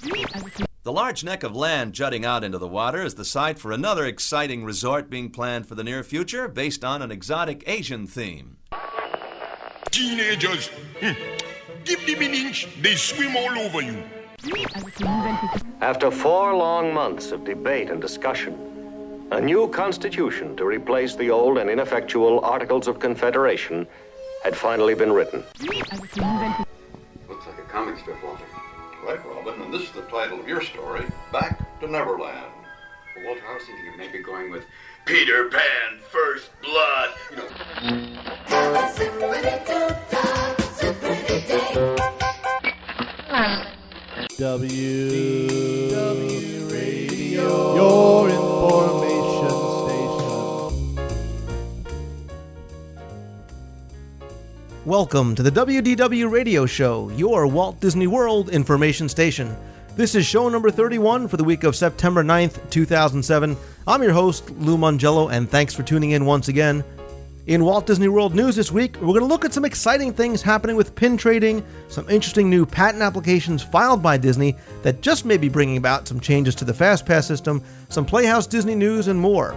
The large neck of land jutting out into the water is the site for another exciting resort being planned for the near future based on an exotic Asian theme. Teenagers, give them an inch, they swim all over you. After 4 long months of debate and discussion, a new constitution to replace the old and ineffectual Articles of Confederation had finally been written. Looks like a comic strip, Walter. Right, Robin, and this is the title of your story, Back to Neverland. Well, Walter, I was thinking of maybe going with Peter Pan, First Blood. You know. WDW Radio, your information station. Welcome to the WDW Radio Show, your Walt Disney World information station. This is show number 31 for the week of September 9th, 2007. I'm your host, Lou Mongello, and thanks for tuning in once again. In Walt Disney World news this week, we're going to look at some exciting things happening with pin trading, some interesting new patent applications filed by Disney that just may be bringing about some changes to the FastPass system, some Playhouse Disney news, and more.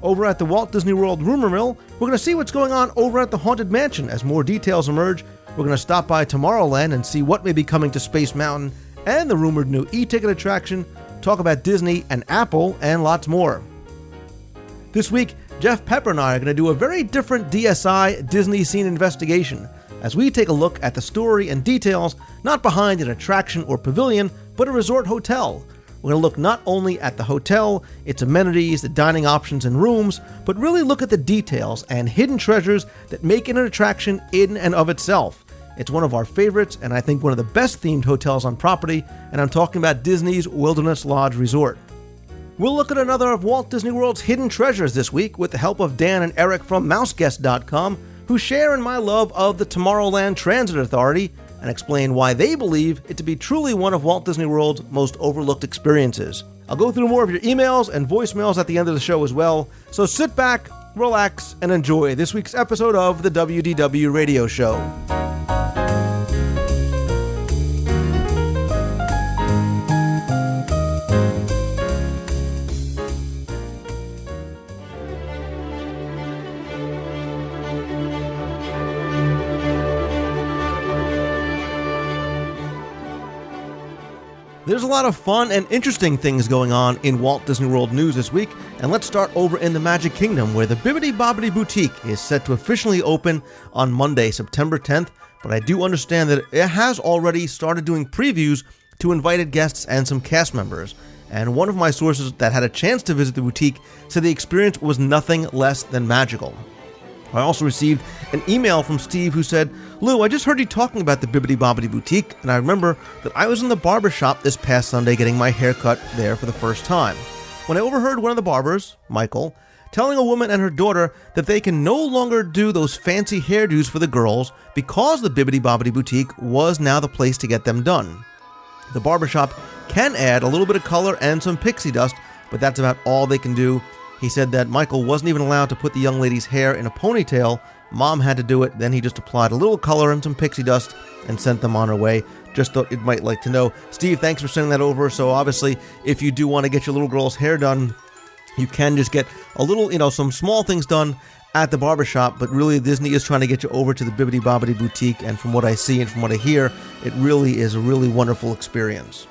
Over at the Walt Disney World Rumor Mill, we're going to see what's going on over at the Haunted Mansion as more details emerge. We're going to stop by Tomorrowland and see what may be coming to Space Mountain and the rumored new e-ticket attraction, talk about Disney and Apple, and lots more. This week, Jeff Pepper and I are going to do a very different DSI Disney scene investigation as we take a look at the story and details not behind an attraction or pavilion, but a resort hotel. We're going to look not only at the hotel, its amenities, the dining options and rooms, but really look at the details and hidden treasures that make it an attraction in and of itself. It's one of our favorites and I think one of the best themed hotels on property, and I'm talking about Disney's Wilderness Lodge Resort. We'll look at another of Walt Disney World's hidden treasures this week with the help of Dan and Eric from MouseGuest.com, who share in my love of the Tomorrowland Transit Authority and explain why they believe it to be truly one of Walt Disney World's most overlooked experiences. I'll go through more of your emails and voicemails at the end of the show as well, so sit back, relax, and enjoy this week's episode of the WDW Radio Show. There's a lot of fun and interesting things going on in Walt Disney World news this week, and let's start over in the Magic Kingdom, where the Bibbidi Bobbidi Boutique is set to officially open on Monday, September 10th, but I do understand that it has already started doing previews to invited guests and some cast members, and one of my sources that had a chance to visit the boutique said the experience was nothing less than magical. I also received an email from Steve who said, "Lou, I just heard you talking about the Bibbidi Bobbidi Boutique, and I remember that I was in the barber shop this past Sunday getting my hair cut there for the first time, when I overheard one of the barbers, Michael, telling a woman and her daughter that they can no longer do those fancy hairdos for the girls because the Bibbidi Bobbidi Boutique was now the place to get them done. The barbershop can add a little bit of color and some pixie dust, but that's about all they can do." He said that Michael wasn't even allowed to put the young lady's hair in a ponytail. Mom had to do it, then he just applied a little color and some pixie dust and sent them on her way. Just thought you might like to know. Steve, thanks for sending that over. So obviously, if you do want to get your little girl's hair done, you can just get a little, some small things done at the barbershop, but really Disney is trying to get you over to the Bibbidi Bobbidi Boutique, and from what I see and from what I hear, it really is a really wonderful experience.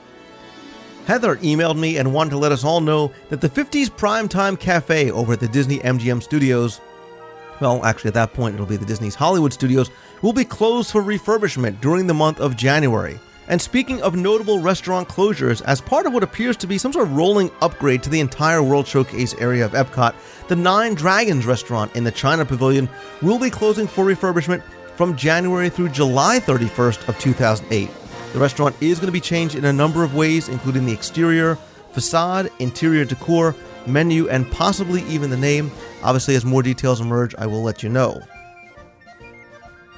Heather emailed me and wanted to let us all know that the 50s Primetime Cafe over at the Disney MGM Studios, well, actually at that point it'll be the Disney's Hollywood Studios, will be closed for refurbishment during the month of January. And speaking of notable restaurant closures, as part of what appears to be some sort of rolling upgrade to the entire World Showcase area of Epcot, the Nine Dragons restaurant in the China Pavilion will be closing for refurbishment from January through July 31st of 2008. The restaurant is going to be changed in a number of ways, including the exterior, facade, interior decor, menu, and possibly even the name. Obviously, as more details emerge, I will let you know.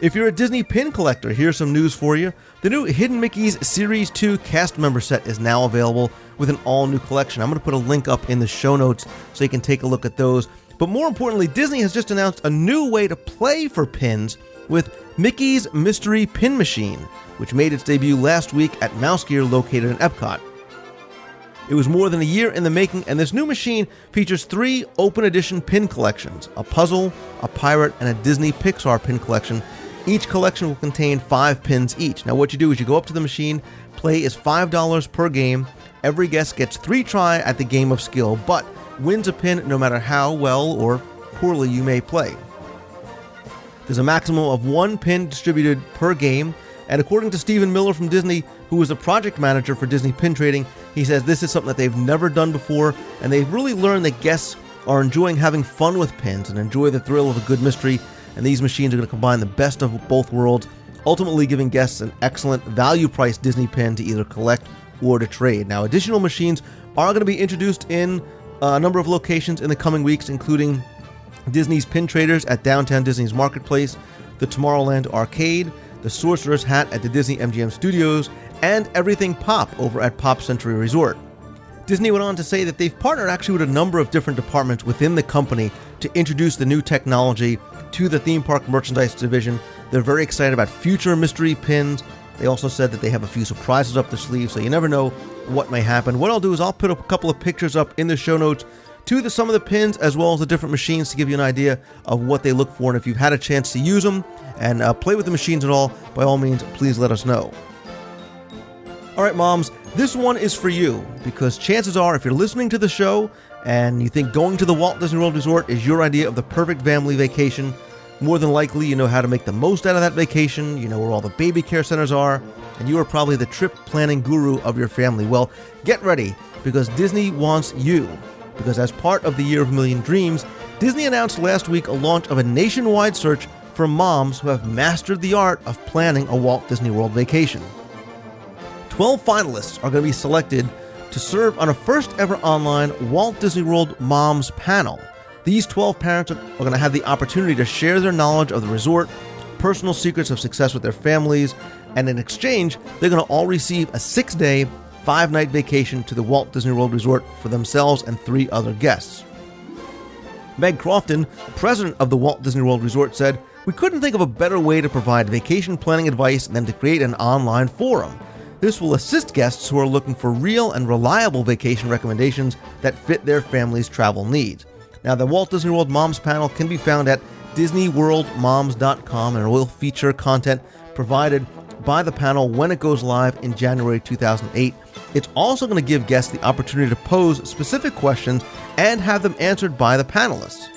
If you're a Disney pin collector, here's some news for you. The new Hidden Mickey's Series 2 cast member set is now available with an all-new collection. I'm going to put a link up in the show notes so you can take a look at those. But more importantly, Disney has just announced a new way to play for pins with Mickey's Mystery Pin Machine, which made its debut last week at Mouse Gear located in Epcot. It was more than a year in the making, and this new machine features 3 open edition pin collections, a puzzle, a pirate, and a Disney Pixar pin collection. Each collection will contain 5 pins each. Now what you do is you go up to the machine, play is $5 per game. Every guest gets 3 try at the game of skill, but wins a pin no matter how well or poorly you may play. There's a maximum of 1 pin distributed per game, and according to Stephen Miller from Disney, who is a project manager for Disney Pin Trading, he says this is something that they've never done before, and they've really learned that guests are enjoying having fun with pins and enjoy the thrill of a good mystery, and these machines are going to combine the best of both worlds, ultimately giving guests an excellent value-priced Disney pin to either collect or to trade. Now, additional machines are going to be introduced in a number of locations in the coming weeks, including Disney's Pin Traders at Downtown Disney's Marketplace, the Tomorrowland Arcade, the Sorcerer's Hat at the Disney MGM Studios, and Everything Pop over at Pop Century Resort. Disney went on to say that they've partnered actually with a number of different departments within the company to introduce the new technology to the theme park merchandise division. They're very excited about future mystery pins. They also said that they have a few surprises up their sleeve, so you never know what may happen. What I'll do is I'll put up a couple of pictures up in the show notes to some of the pins as well as the different machines to give you an idea of what they look for. And if you've had a chance to use them and play with the machines at all, by all means, please let us know. All right, moms, this one is for you, because chances are if you're listening to the show and you think going to the Walt Disney World Resort is your idea of the perfect family vacation, more than likely you know how to make the most out of that vacation, you know where all the baby care centers are, and you are probably the trip planning guru of your family. Well, get ready, because Disney wants you. Because as part of the Year of a Million Dreams, Disney announced last week a launch of a nationwide search for moms who have mastered the art of planning a Walt Disney World vacation. 12 finalists are going to be selected to serve on a first-ever online Walt Disney World Moms panel. These 12 parents are going to have the opportunity to share their knowledge of the resort, personal secrets of success with their families, and in exchange, they're going to all receive a 6-day, 5-night vacation to the Walt Disney World Resort for themselves and 3 other guests. Meg Crofton, president of the Walt Disney World Resort, said, "We couldn't think of a better way to provide vacation planning advice than to create an online forum. This will assist guests who are looking for real and reliable vacation recommendations that fit their family's travel needs." Now, the Walt Disney World Moms panel can be found at DisneyWorldMoms.com, and it will feature content provided by the panel when it goes live in January 2008. It's also going to give guests the opportunity to pose specific questions and have them answered by the panelists.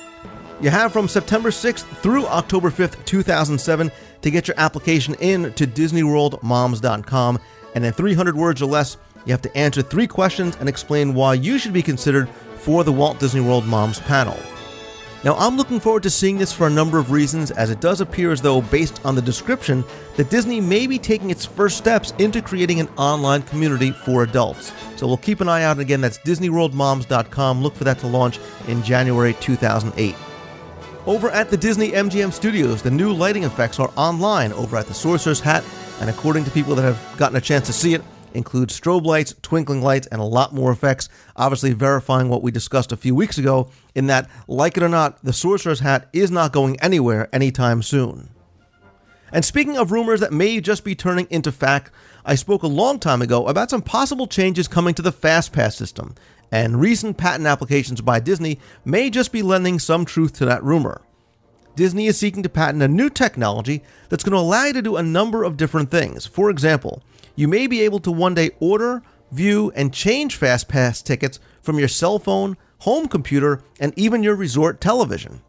You have from September 6th through October 5th, 2007 to get your application in to DisneyWorldMoms.com, and in 300 words or less, you have to answer 3 questions and explain why you should be considered for the Walt Disney World Moms panel. Now, I'm looking forward to seeing this for a number of reasons, as it does appear as though, based on the description, that Disney may be taking its first steps into creating an online community for adults. So we'll keep an eye out, and again, that's DisneyWorldMoms.com. Look for that to launch in January 2008. Over at the Disney MGM Studios, the new lighting effects are online over at the Sorcerer's Hat, and according to people that have gotten a chance to see it, includes strobe lights, twinkling lights, and a lot more effects, obviously verifying what we discussed a few weeks ago, in that, like it or not, the Sorcerer's Hat is not going anywhere anytime soon. And speaking of rumors that may just be turning into fact, I spoke a long time ago about some possible changes coming to the FastPass system, and recent patent applications by Disney may just be lending some truth to that rumor. Disney is seeking to patent a new technology that's going to allow you to do a number of different things. For example, you may be able to one day order, view, and change FastPass tickets from your cell phone, home computer, and even your resort television.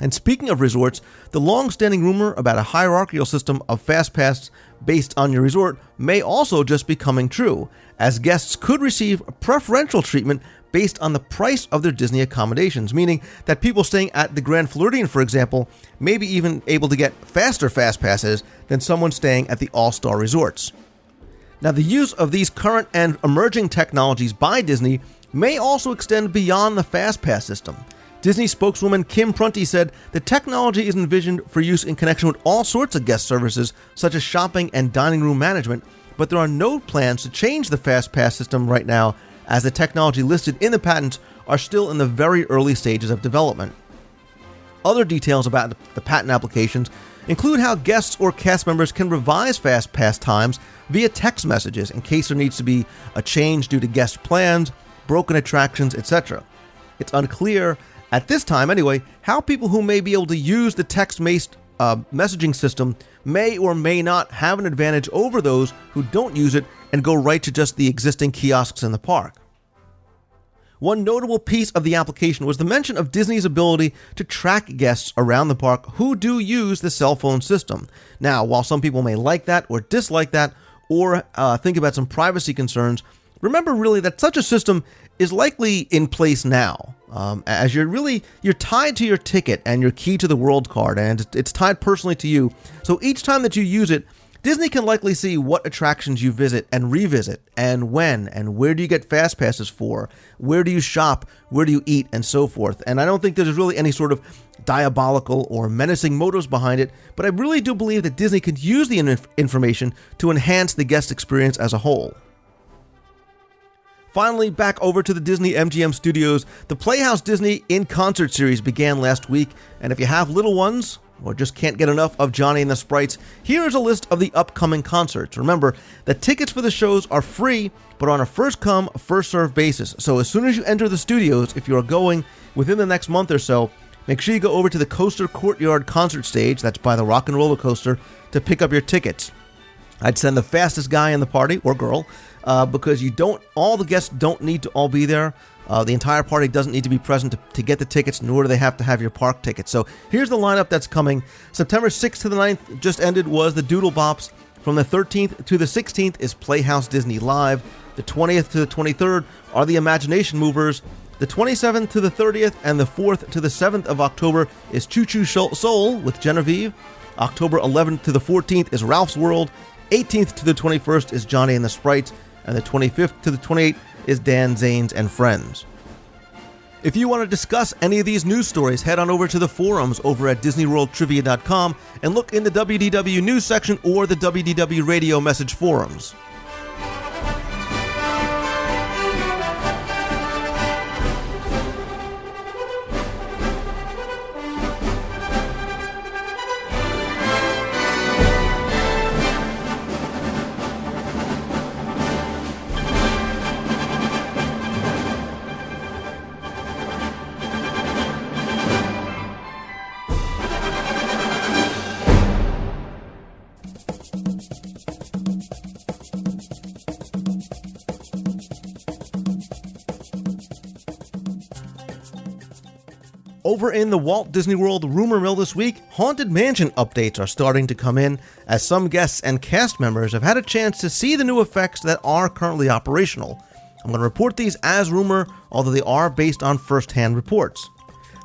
And speaking of resorts, the long-standing rumor about a hierarchical system of FastPass based on your resort may also just be coming true, as guests could receive preferential treatment based on the price of their Disney accommodations, meaning that people staying at the Grand Floridian, for example, may be even able to get faster FastPasses than someone staying at the All-Star Resorts. Now, the use of these current and emerging technologies by Disney may also extend beyond the FastPass system. Disney spokeswoman Kim Prunty said the technology is envisioned for use in connection with all sorts of guest services, such as shopping and dining room management, but there are no plans to change the FastPass system right now, as the technology listed in the patents are still in the very early stages of development. Other details about the patent applications include how guests or cast members can revise Fast Pass times via text messages in case there needs to be a change due to guest plans, broken attractions, etc. It's unclear, at this time anyway, how people who may be able to use the text-based messaging system may or may not have an advantage over those who don't use it and go right to just the existing kiosks in the park. One notable piece of the application was the mention of Disney's ability to track guests around the park who do use the cell phone system. Now, while some people may like that or dislike that or think about some privacy concerns, remember really that such a system is likely in place now, as you're tied to your ticket and your key to the world card, and it's tied personally to you. So each time that you use it, Disney can likely see what attractions you visit and revisit, and when, and where do you get fast passes for, where do you shop, where do you eat, and so forth. And I don't think there's really any sort of diabolical or menacing motives behind it, but I really do believe that Disney could use the information to enhance the guest experience as a whole. Finally, back over to the Disney MGM Studios, the Playhouse Disney in Concert series began last week, and if you have little ones, or just can't get enough of Johnny and the Sprites, here is a list of the upcoming concerts. Remember, the tickets for the shows are free, but on a first-come, first-served basis. So as soon as you enter the studios, if you are going within the next month or so, make sure you go over to the Coaster Courtyard concert stage, that's by the Rock and Roller Coaster, to pick up your tickets. I'd send the fastest guy in the party, or girl, because all the guests don't need to all be there. The entire party doesn't need to be present to get the tickets, nor do they have to have your park tickets. So here's the lineup that's coming. September 6th to the 9th, just ended, was the Doodle Bops. From the 13th to the 16th is Playhouse Disney Live. The 20th to the 23rd are the Imagination Movers. The 27th to the 30th and the 4th to the 7th of October is Choo Choo Soul with Genevieve. October 11th to the 14th is Ralph's World. 18th to the 21st is Johnny and the Sprites. And the 25th to the 28th is Dan Zanes and Friends. If you want to discuss any of these news stories, head on over to the forums over at DisneyWorldTrivia.com and look in the WDW news section or the WDW radio message forums. Over in the Walt Disney World rumor mill this week, Haunted Mansion updates are starting to come in, as some guests and cast members have had a chance to see the new effects that are currently operational. I'm going to report these as rumor, although they are based on first-hand reports.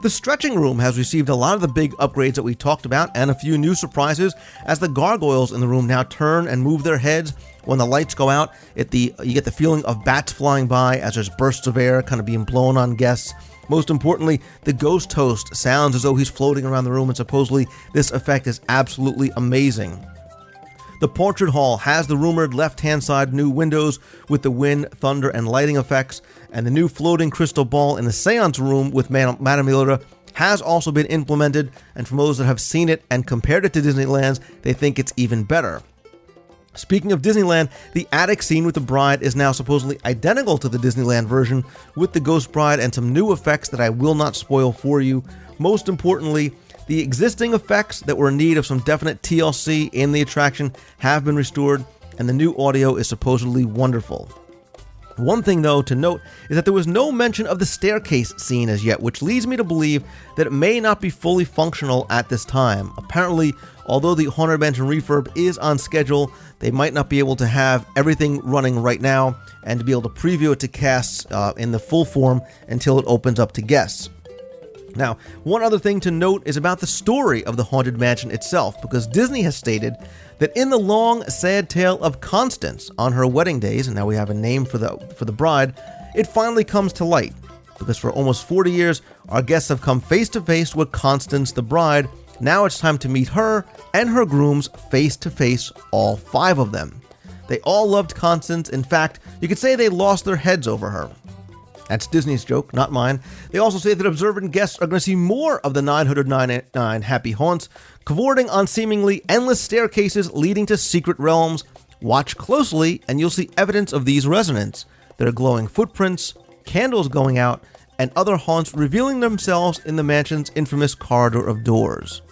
The stretching room has received a lot of the big upgrades that we talked about, and a few new surprises, as the gargoyles in the room now turn and move their heads when the lights go out. You get the feeling of bats flying by as there's bursts of air kind of being blown on guests. Most importantly, the ghost host sounds as though he's floating around the room, and supposedly this effect is absolutely amazing. The Portrait Hall has the rumored left-hand side new windows with the wind, thunder, and lighting effects, and the new floating crystal ball in the seance room with Madame Leota has also been implemented, and from those that have seen it and compared it to Disneyland's, they think it's even better. Speaking of Disneyland, the attic scene with the bride is now supposedly identical to the Disneyland version, with the ghost bride and some new effects that I will not spoil for you. Most importantly, the existing effects that were in need of some definite TLC in the attraction have been restored, and the new audio is supposedly wonderful. One thing, though, to note is that there was no mention of the staircase scene as yet, which leads me to believe that it may not be fully functional at this time. Apparently, although the Haunted Mansion refurb is on schedule, they might not be able to have everything running right now and to be able to preview it to casts in the full form until it opens up to guests. Now, one other thing to note is about the story of the Haunted Mansion itself, because Disney has stated that in the long, sad tale of Constance on her wedding days, and now we have a name for the bride, it finally comes to light. Because for almost 40 years, our guests have come face to face with Constance the bride. Now it's time to meet her and her grooms face to face, all 5 of them. They all loved Constance. In fact, you could say they lost their heads over her. That's Disney's joke, not mine. They also say that observant guests are going to see more of the 999 happy haunts, cavorting on seemingly endless staircases leading to secret realms. Watch closely, and you'll see evidence of these resonances. There are glowing footprints, candles going out, and other haunts revealing themselves in the mansion's infamous corridor of doors.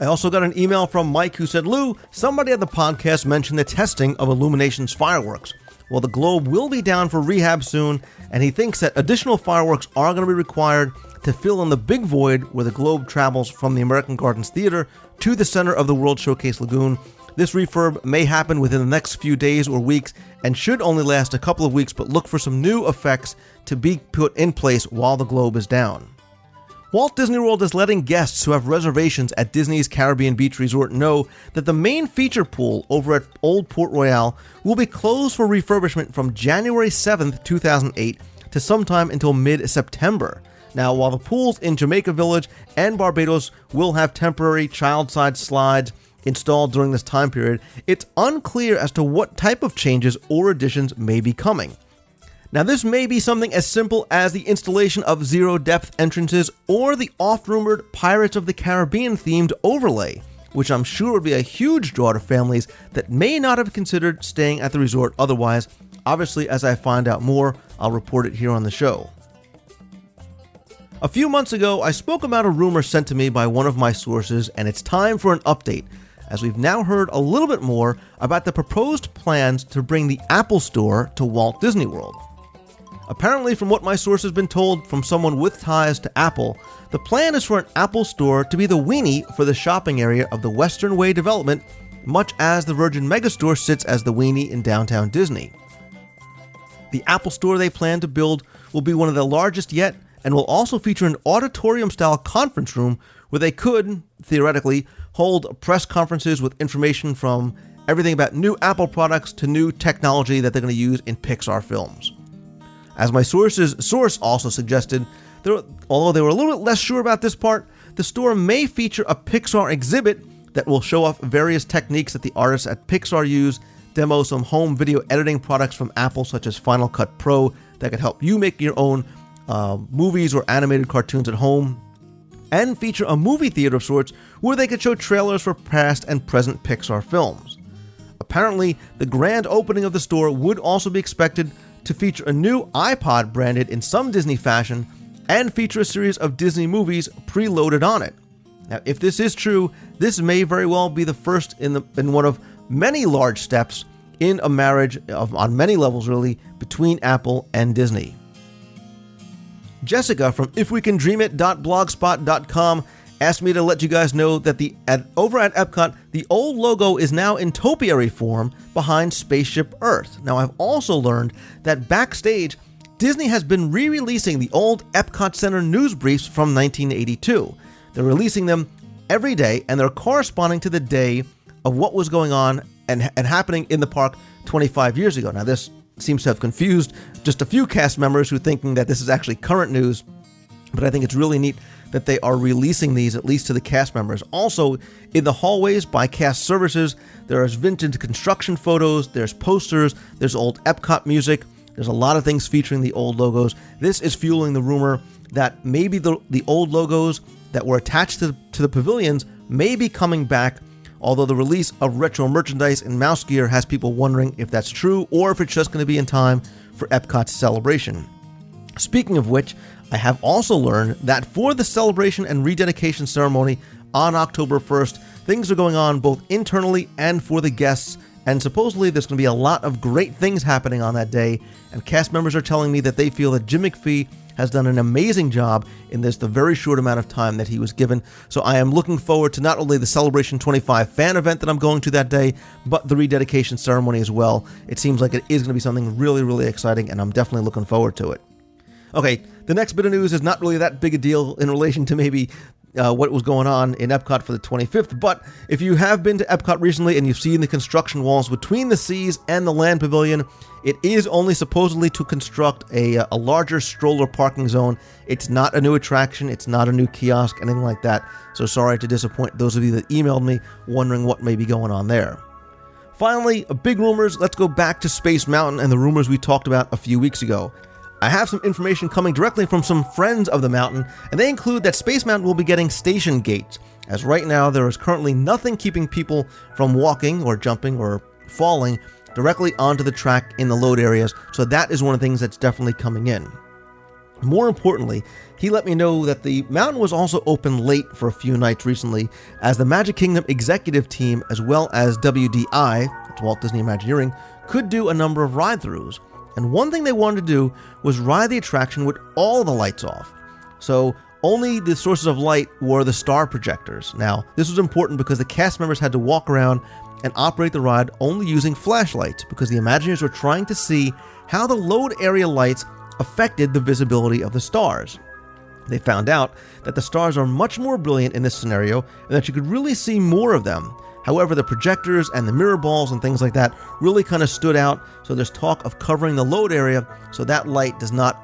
I also got an email from Mike who said, Lou, somebody at the podcast mentioned the testing of Illumination's fireworks. Well, the Globe will be down for rehab soon, and he thinks that additional fireworks are going to be required to fill in the big void where the Globe travels from the American Gardens Theater to the center of the World Showcase Lagoon. This refurb may happen within the next few days or weeks and should only last a couple of weeks, but look for some new effects to be put in place while the Globe is down. Walt Disney World is letting guests who have reservations at Disney's Caribbean Beach Resort know that the main feature pool over at Old Port Royale will be closed for refurbishment from January 7th, 2008 to sometime until mid-September. Now, while the pools in Jamaica Village and Barbados will have temporary child-side slides installed during this time period, it's unclear as to what type of changes or additions may be coming. Now, this may be something as simple as the installation of zero-depth entrances or the oft-rumored Pirates of the Caribbean-themed overlay, which I'm sure would be a huge draw to families that may not have considered staying at the resort otherwise. Obviously, as I find out more, I'll report it here on the show. A few months ago, I spoke about a rumor sent to me by one of my sources, and it's time for an update, as we've now heard a little bit more about the proposed plans to bring the Apple Store to Walt Disney World. Apparently, from what my source has been told from someone with ties to Apple, the plan is for an Apple Store to be the weenie for the shopping area of the Western Way development, much as the Virgin Megastore sits as the weenie in downtown Disney. The Apple Store they plan to build will be one of the largest yet, and will also feature an auditorium-style conference room where they could, theoretically, hold press conferences with information from everything about new Apple products to new technology that they're going to use in Pixar films. As my source's source also suggested, although they were a little bit less sure about this part, the store may feature a Pixar exhibit that will show off various techniques that the artists at Pixar use, demo some home video editing products from Apple such as Final Cut Pro that could help you make your own movies or animated cartoons at home, and feature a movie theater of sorts where they could show trailers for past and present Pixar films. Apparently, the grand opening of the store would also be expected to feature a new iPod branded in some Disney fashion and feature a series of Disney movies preloaded on it. Now, if this is true, this may very well be the first in one of many large steps in a marriage on many levels, really, between Apple and Disney. Jessica from ifwecandreamit.blogspot.com asked me to let you guys know that over at Epcot, the old logo is now in topiary form behind Spaceship Earth. Now, I've also learned that backstage, Disney has been re-releasing the old Epcot Center news briefs from 1982. They're releasing them every day, and they're corresponding to the day of what was going on and happening in the park 25 years ago. Now, this seems to have confused just a few cast members who are thinking that this is actually current news, but I think it's really neat that they are releasing these at least to the cast members. Also, in the hallways by cast services, there's vintage construction photos, there's posters, there's old Epcot music, there's a lot of things featuring the old logos. This is fueling the rumor that maybe the old logos that were attached to the pavilions may be coming back, although the release of retro merchandise and mouse gear has people wondering if that's true or if it's just going to be in time for Epcot's celebration. Speaking of which, I have also learned that for the celebration and rededication ceremony on October 1st, things are going on both internally and for the guests, and supposedly there's going to be a lot of great things happening on that day, and cast members are telling me that they feel that Jim McPhee has done an amazing job in the very short amount of time that he was given. So I am looking forward to not only the Celebration 25 fan event that I'm going to that day, but the rededication ceremony as well. It seems like it is going to be something really, really exciting, and I'm definitely looking forward to it. Okay, the next bit of news is not really that big a deal in relation to maybe what was going on in Epcot for the 25th, but if you have been to Epcot recently and you've seen the construction walls between the Seas and the Land Pavilion, it is only supposedly to construct a larger stroller parking zone. It's not a new attraction, it's not a new kiosk, anything like that, so sorry to disappoint those of you that emailed me wondering what may be going on there. Finally, big rumors, let's go back to Space Mountain and the rumors we talked about a few weeks ago. I have some information coming directly from some friends of the mountain, and they include that Space Mountain will be getting station gates, as right now there is currently nothing keeping people from walking or jumping or falling directly onto the track in the load areas, so that is one of the things that's definitely coming in. More importantly, he let me know that the mountain was also open late for a few nights recently, as the Magic Kingdom executive team, as well as WDI, that's Walt Disney Imagineering, could do a number of ride-throughs. And one thing they wanted to do was ride the attraction with all the lights off. So only the sources of light were the star projectors. Now, this was important because the cast members had to walk around and operate the ride only using flashlights, because the Imagineers were trying to see how the load area lights affected the visibility of the stars. They found out that the stars are much more brilliant in this scenario and that you could really see more of them. However, the projectors and the mirror balls and things like that really kind of stood out, so there's talk of covering the load area so that light does not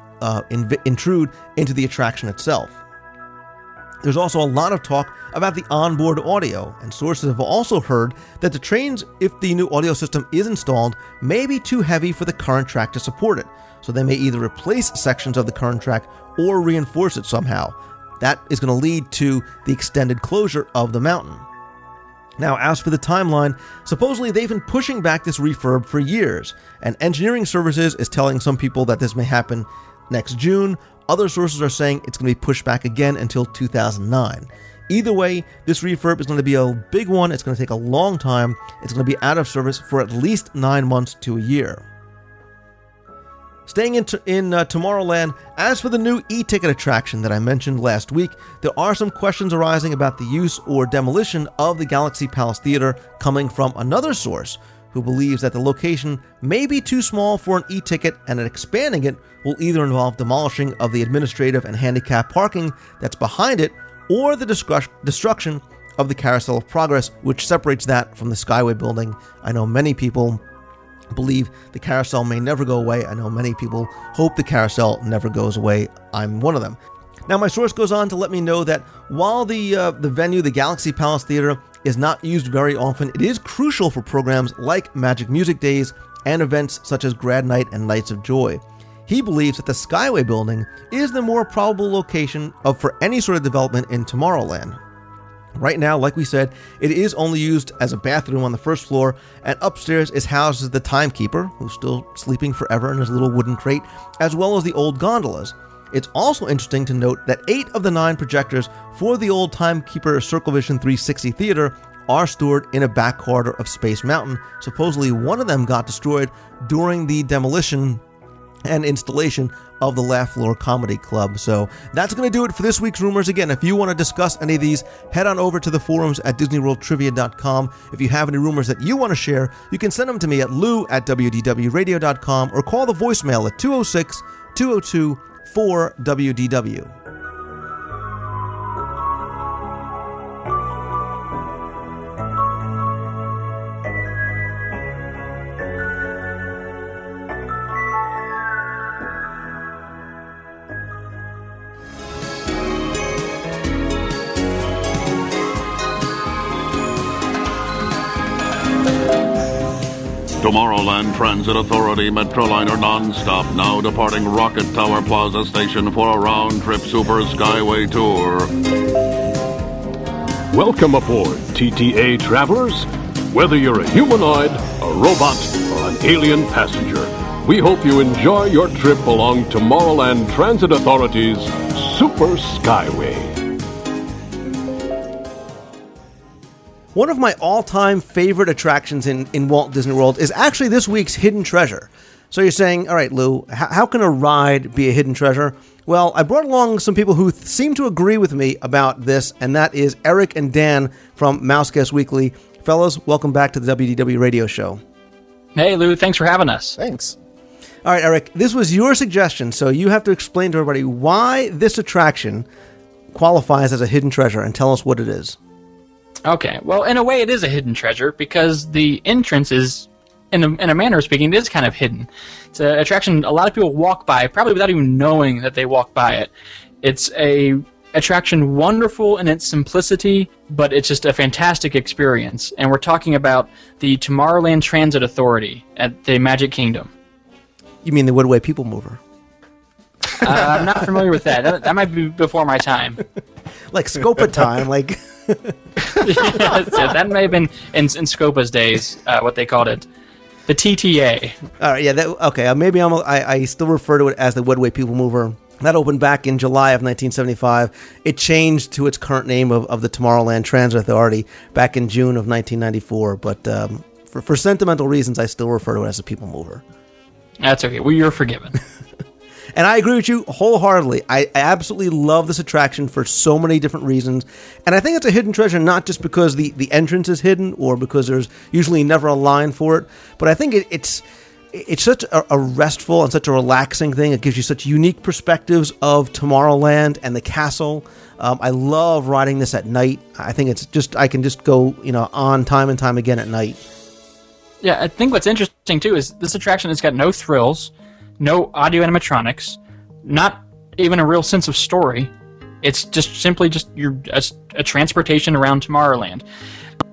intrude into the attraction itself. There's also a lot of talk about the onboard audio, and sources have also heard that the trains, if the new audio system is installed, may be too heavy for the current track to support it, so they may either replace sections of the current track or reinforce it somehow. That is going to lead to the extended closure of the mountain. Now, as for the timeline, supposedly they've been pushing back this refurb for years, and Engineering Services is telling some people that this may happen next June. Other sources are saying it's going to be pushed back again until 2009. Either way, this refurb is going to be a big one. It's going to take a long time. It's going to be out of service for at least 9 months to a year. Staying in Tomorrowland, as for the new e-ticket attraction that I mentioned last week, there are some questions arising about the use or demolition of the Galaxy Palace Theater coming from another source who believes that the location may be too small for an e-ticket, and that expanding it will either involve demolishing of the administrative and handicap parking that's behind it, or the destruction of the Carousel of Progress, which separates that from the Skyway building. I know many people believe the carousel may never go away. I know many people hope the carousel never goes away. I'm one of them. Now, my source goes on to let me know that while the venue, the Galaxy Palace Theater, is not used very often, it is crucial for programs like Magic Music Days and events such as Grad Night and Nights of Joy. He believes that the Skyway building is the more probable location for any sort of development in Tomorrowland. Right now, like we said, it is only used as a bathroom on the first floor, and upstairs is housed as the timekeeper, who's still sleeping forever in his little wooden crate, as well as the old gondolas. It's also interesting to note that 8 of the 9 projectors for the old timekeeper Circle Vision 360 Theater are stored in a back corridor of Space Mountain. Supposedly one of them got destroyed during the demolition and installation of the Laugh Floor Comedy Club. So that's going to do it for this week's Rumors. Again, if you want to discuss any of these, head on over to the forums at DisneyWorldTrivia.com. If you have any rumors that you want to share, you can send them to me at lou@WDWRadio.com or call the voicemail at 206-202-4WDW. Tomorrowland Transit Authority Metroliner non-stop, now departing Rocket Tower Plaza Station for a round-trip Super Skyway tour. Welcome aboard, TTA travelers. Whether you're a humanoid, a robot, or an alien passenger, we hope you enjoy your trip along Tomorrowland Transit Authority's Super Skyway. One of my all-time favorite attractions in Walt Disney World is actually this week's Hidden Treasure. So you're saying, all right, Lou, how can a ride be a hidden treasure? Well, I brought along some people who seem to agree with me about this, and that is Eric and Dan from Mouse Guest Weekly. Fellas, welcome back to the WDW radio show. Hey, Lou, thanks for having us. Thanks. All right, Eric, this was your suggestion, so you have to explain to everybody why this attraction qualifies as a hidden treasure, and tell us what it is. Okay, well, in a way it is a hidden treasure because the entrance is, in a manner of speaking, it is kind of hidden. It's an attraction a lot of people walk by, probably without even knowing that they walk by it. It's a attraction wonderful in its simplicity, but it's just a fantastic experience. And we're talking about the Tomorrowland Transit Authority at the Magic Kingdom. You mean the Woodway People Mover? I'm not familiar with that. That might be before my time. Like Scopa time, like... That may have been in Scopa's days, what they called it. The TTA. All right, yeah, okay, maybe I still refer to it as the Woodway People Mover. That opened back in July of 1975. It changed to its current name of the Tomorrowland Transit Authority back in June of 1994. But for sentimental reasons, I still refer to it as the People Mover. That's okay. Well, you're forgiven. And I agree with you wholeheartedly. I absolutely love this attraction for so many different reasons. And I think it's a hidden treasure, not just because the entrance is hidden or because there's usually never a line for it, but I think it's such a restful and such a relaxing thing. It gives you such unique perspectives of Tomorrowland and the castle. I love riding this at night. I think I can just go, on time and time again at night. Yeah, I think what's interesting too is this attraction has got no thrills, no audio animatronics, not even a real sense of story. It's just simply a transportation around Tomorrowland.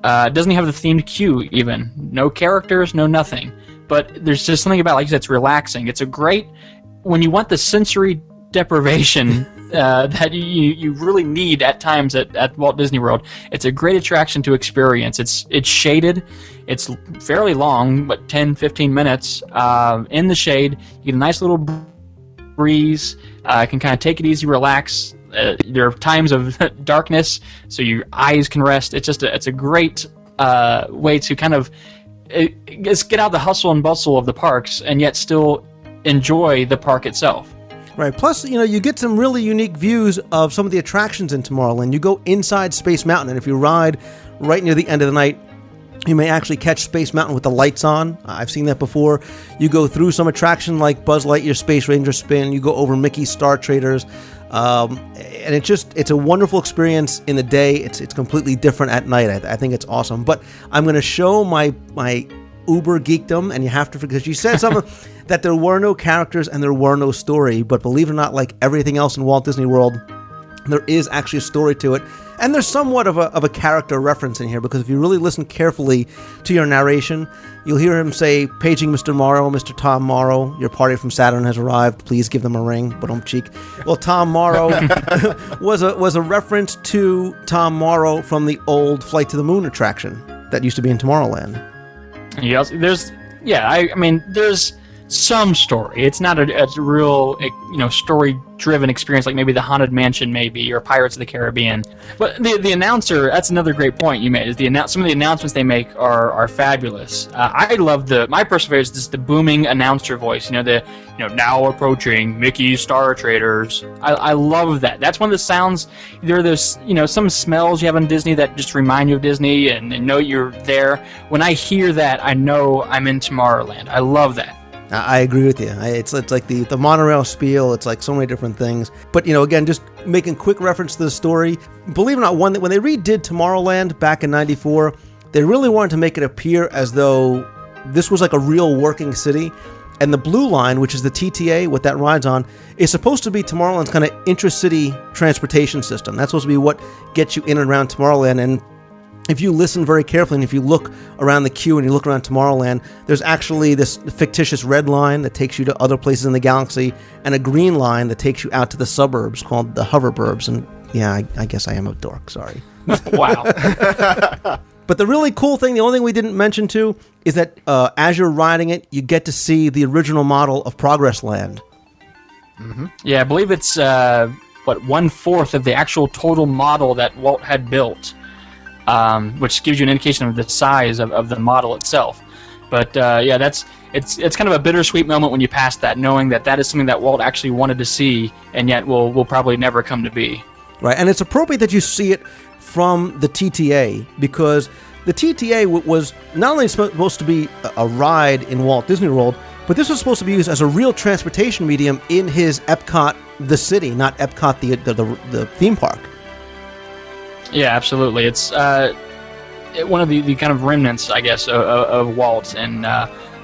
It doesn't have the themed queue even. No characters, no nothing. But there's just something about, like you said, it's relaxing. It's a great, when you want the sensory deprivation that you really need at times at Walt Disney World, it's a great attraction to experience. It's shaded. It's fairly long, but 10, 15 minutes in the shade. You get a nice little breeze. Can kind of take it easy, relax. There are times of darkness, so your eyes can rest. It's a great way to kind of get out of the hustle and bustle of the parks and yet still enjoy the park itself. Right. Plus, you get some really unique views of some of the attractions in Tomorrowland. You go inside Space Mountain, and if you ride right near the end of the night, you may actually catch Space Mountain with the lights on. I've seen that before. You go through some attraction like Buzz Lightyear Space Ranger Spin. You go over Mickey's Star Traders. And it's a wonderful experience in the day. It's completely different at night. I think it's awesome. But I'm going to show my uber geekdom, and you have to, because you said something that there were no characters and there were no story. But believe it or not, like everything else in Walt Disney World, there is actually a story to it. And there's somewhat of a character reference in here, because if you really listen carefully to your narration, you'll hear him say, "Paging Mr. Morrow, Mr. Tom Morrow, your party from Saturn has arrived. Please give them a ring." But cheek. Well, Tom Morrow was a reference to Tom Morrow from the old Flight to the Moon attraction that used to be in Tomorrowland. Yes, there's some story. It's not a real, story-driven experience like maybe the Haunted Mansion, maybe, or Pirates of the Caribbean. But the announcer, that's another great point you made. Is some of the announcements they make are fabulous. I love my personal favorite is just the booming announcer voice. Now approaching Mickey's Star Traders. I love that. That's one of the sounds. There are those, some smells you have in Disney that just remind you of Disney and know you're there. When I hear that, I know I'm in Tomorrowland. I love that. I agree with you. It's like the monorail spiel. It's like so many different things. But, again, just making quick reference to the story. Believe it or not, when they redid Tomorrowland back in 94, they really wanted to make it appear as though this was like a real working city. And the Blue Line, which is the TTA, what that rides on, is supposed to be Tomorrowland's kind of intra-city transportation system. That's supposed to be what gets you in and around Tomorrowland. And if you listen very carefully and if you look around the queue and you look around Tomorrowland, there's actually this fictitious red line that takes you to other places in the galaxy and a green line that takes you out to the suburbs called the Hoverburbs. And yeah, I guess I am a dork. Sorry. Wow. But the really cool thing, the only thing we didn't mention too, is that as you're riding it, you get to see the original model of Progress Land. Mm-hmm. Yeah, I believe it's 1/4 of the actual total model that Walt had built. Which gives you an indication of the size of the model itself. But it's kind of a bittersweet moment when you pass that, knowing that is something that Walt actually wanted to see, and yet will probably never come to be. Right, and it's appropriate that you see it from the TTA, because the TTA was not only supposed to be a ride in Walt Disney World, but this was supposed to be used as a real transportation medium in his Epcot, the city, not Epcot, the theme park. Yeah, absolutely. It's one of the kind of remnants, I guess, of Walt and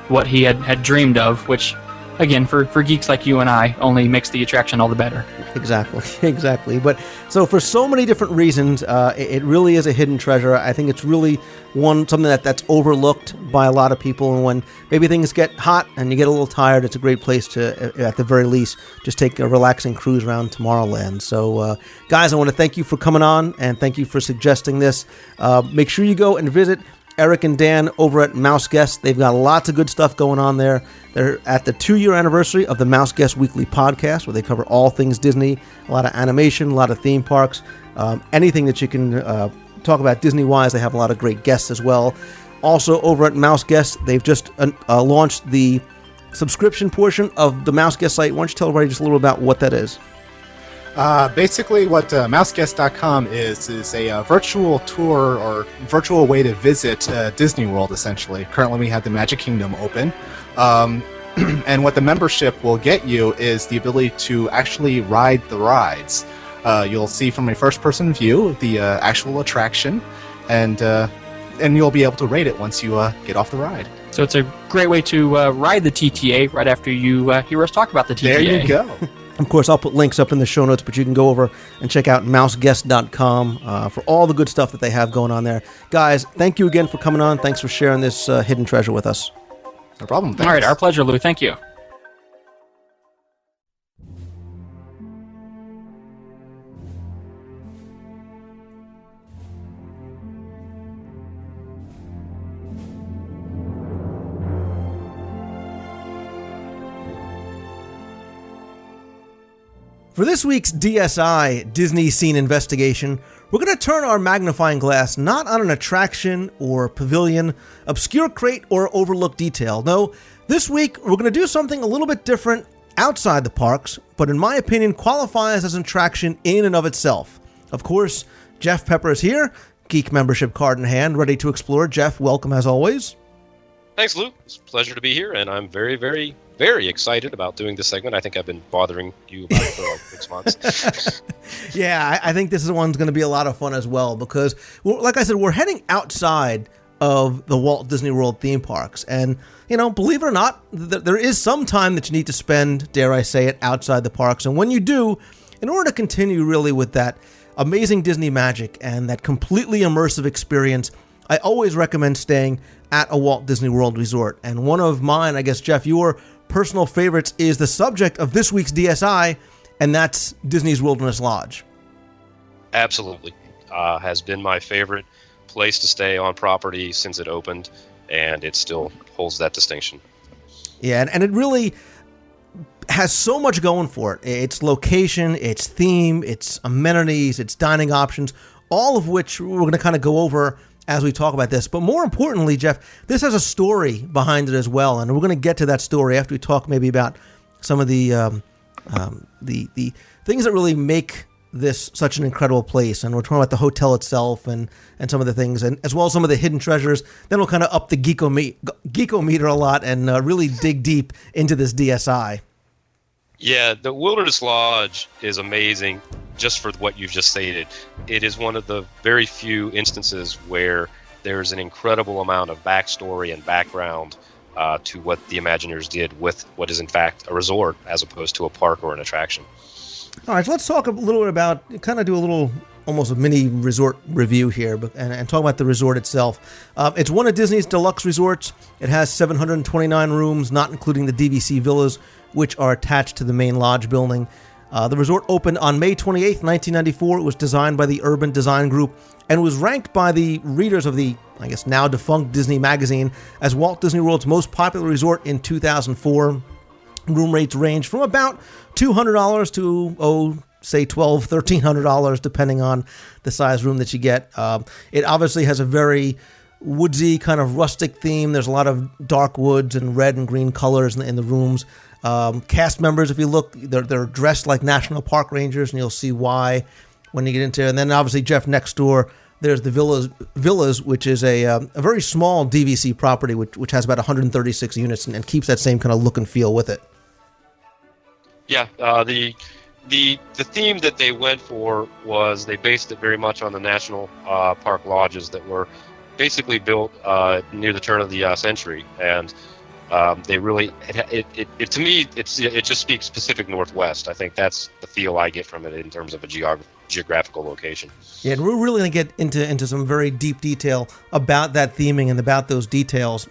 what he had dreamed of, which again, for geeks like you and I, only makes the attraction all the better. Exactly. But so for so many different reasons, it really is a hidden treasure. I think it's really something that's overlooked by a lot of people. And when maybe things get hot and you get a little tired, it's a great place to, at the very least, just take a relaxing cruise around Tomorrowland. So, guys, I want to thank you for coming on and thank you for suggesting this. Make sure you go and visit Eric and Dan over at Mouse Guest. They've got lots of good stuff going on there. They're at the 2-year anniversary of the Mouse Guest Weekly podcast, where they cover all things Disney, a lot of animation, a lot of theme parks, anything that you can talk about Disney-wise. They have a lot of great guests as well. Also, over at Mouse Guest, they've just launched the subscription portion of the Mouse Guest site. Why don't you tell everybody just a little about what that is? Basically, what mouseguest.com is a virtual tour or virtual way to visit Disney World, essentially. Currently, we have the Magic Kingdom open. And what the membership will get you is the ability to actually ride the rides. You'll see from a first-person view the actual attraction, and you'll be able to rate it once you get off the ride. So it's a great way to ride the TTA right after you hear us talk about the TTA. There you go. Of course, I'll put links up in the show notes, but you can go over and check out mouseguest.com for all the good stuff that they have going on there. Guys, thank you again for coming on. Thanks for sharing this hidden treasure with us. No problem. Thanks. All right, our pleasure, Lou. Thank you. For this week's DSI, Disney Scene Investigation, we're going to turn our magnifying glass not on an attraction or pavilion, obscure crate, or overlooked detail. No, this week we're going to do something a little bit different outside the parks, but in my opinion qualifies as an attraction in and of itself. Of course, Jeff Pepper is here, geek membership card in hand, ready to explore. Jeff, welcome as always. Thanks, Lou. It's a pleasure to be here, and I'm very, very, very excited about doing this segment. I think I've been bothering you about it for like 6 months. Yeah, I think this one's going to be a lot of fun as well because, like I said, we're heading outside of the Walt Disney World theme parks. And, you know, believe it or not, there is some time that you need to spend, dare I say it, outside the parks. And when you do, in order to continue really with that amazing Disney magic and that completely immersive experience, I always recommend staying at a Walt Disney World resort. And one of mine, I guess, Jeff, your personal favorites is the subject of this week's DSI, and that's Disney's Wilderness Lodge. Absolutely. Has been my favorite place to stay on property since it opened, and it still holds that distinction. Yeah, and it really has so much going for it. Its location, its theme, its amenities, its dining options, all of which we're going to kind of go over as we talk about this. But more importantly, Jeff, this has a story behind it as well, and we're going to get to that story after we talk maybe about some of the things that really make this such an incredible place. And we're talking about the hotel itself and some of the things, and as well as some of the hidden treasures. Then we'll kind of up the geekometer a lot and really dig deep into this DSI. Yeah, the Wilderness Lodge is amazing just for what you've just stated. It is one of the very few instances where there's an incredible amount of backstory and background to what the Imagineers did with what is in fact a resort as opposed to a park or an attraction. All right, so let's talk a little bit about, kind of do a little, almost a mini resort review here and talk about the resort itself. It's one of Disney's deluxe resorts. It has 729 rooms, not including the DVC villas, which are attached to the main lodge building. The resort opened on May 28th, 1994. It was designed by the Urban Design Group and was ranked by the readers of the, I guess, now defunct Disney magazine as Walt Disney World's most popular resort in 2004. Room rates range from about $200 to, say $1,200, $1,300, depending on the size room that you get. It obviously has a very woodsy, kind of rustic theme. There's a lot of dark woods and red and green colors in the rooms. Cast members, if you look, they're dressed like National Park Rangers, and you'll see why when you get into it. And then obviously, Jeff, next door, there's the Villas, which is a very small DVC property, which has about 136 units and keeps that same kind of look and feel with it. Yeah, the theme that they went for was they based it very much on the National Park lodges that were basically built near the turn of the century, and They really, it to me, it just speaks Pacific Northwest. I think that's the feel I get from it in terms of a geographical location. Yeah, and we're really going to get into some very deep detail about that theming and about those details.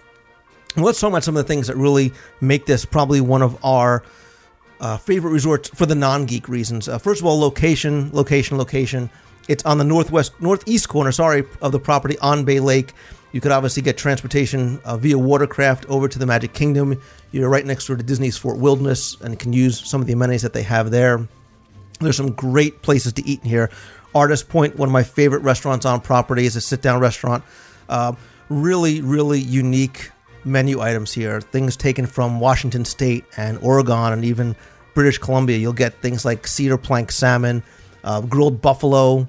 And let's talk about some of the things that really make this probably one of our favorite resorts for the non-geek reasons. First of all, location. It's on the northeast corner, of the property on Bay Lake. You could obviously get transportation via watercraft over to the Magic Kingdom. You're right next door to Disney's Fort Wilderness and can use some of the amenities that they have there. There's some great places to eat in here. Artist Point, one of my favorite restaurants on property, is a sit-down restaurant. Really, really unique menu items here. Things taken from Washington State and Oregon and even British Columbia. You'll get things like cedar plank salmon, grilled buffalo.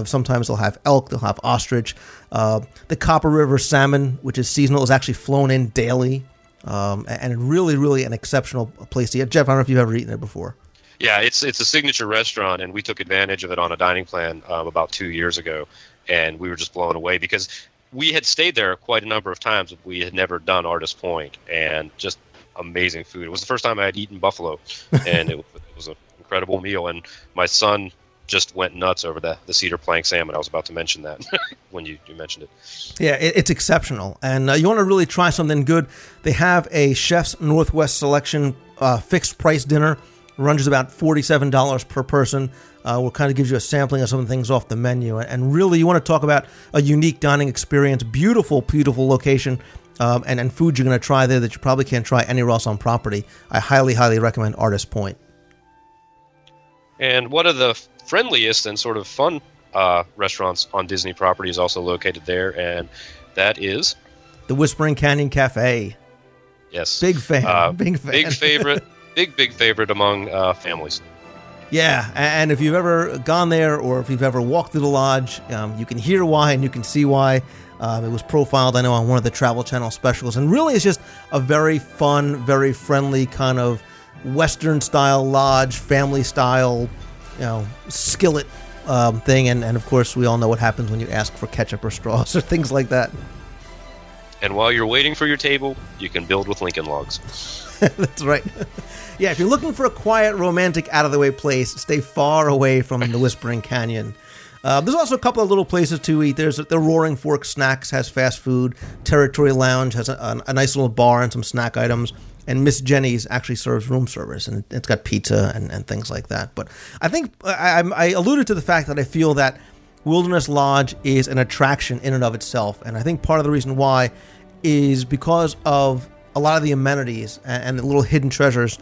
Sometimes they'll have elk, they'll have ostrich. The Copper River salmon, which is seasonal, is actually flown in daily. And really, really an exceptional place to eat. Jeff, I don't know if you've ever eaten there before. Yeah, it's a signature restaurant, and we took advantage of it on a dining plan about 2 years ago, and we were just blown away because we had stayed there quite a number of times, but we had never done Artist Point, and just amazing food. It was the first time I had eaten buffalo, and it was an incredible meal, and my son just went nuts over the cedar plank salmon. I was about to mention that when you mentioned it. Yeah, it's exceptional, and you want to really try something good. They have a Chef's Northwest Selection fixed price dinner. Runs about $47 per person. What kind of gives you a sampling of some of the things off the menu. And really, you want to talk about a unique dining experience, beautiful, beautiful location, and food you're going to try there that you probably can't try anywhere else on property. I highly, highly recommend Artist Point. And one of the friendliest and sort of fun restaurants on Disney property is also located there, and that is the Whispering Canyon Cafe. Yes. Big fan. Big fan. Big favorite. Big favorite among families. Yeah, and if you've ever gone there or if you've ever walked through the lodge, you can hear why and you can see why. It was profiled, I know, on one of the Travel Channel specials. And really, it's just a very fun, very friendly kind of Western-style lodge, family-style, skillet thing. And, of course, we all know what happens when you ask for ketchup or straws or things like that. And while you're waiting for your table, you can build with Lincoln Logs. That's right. Yeah, if you're looking for a quiet, romantic, out-of-the-way place, stay far away from the Whispering Canyon. There's also a couple of little places to eat. There's the Roaring Fork Snacks has fast food. Territory Lounge has a nice little bar and some snack items. And Miss Jenny's actually serves room service, and it's got pizza and things like that. But I think I alluded to the fact that I feel that Wilderness Lodge is an attraction in and of itself. And I think part of the reason why is because of a lot of the amenities and the little hidden treasures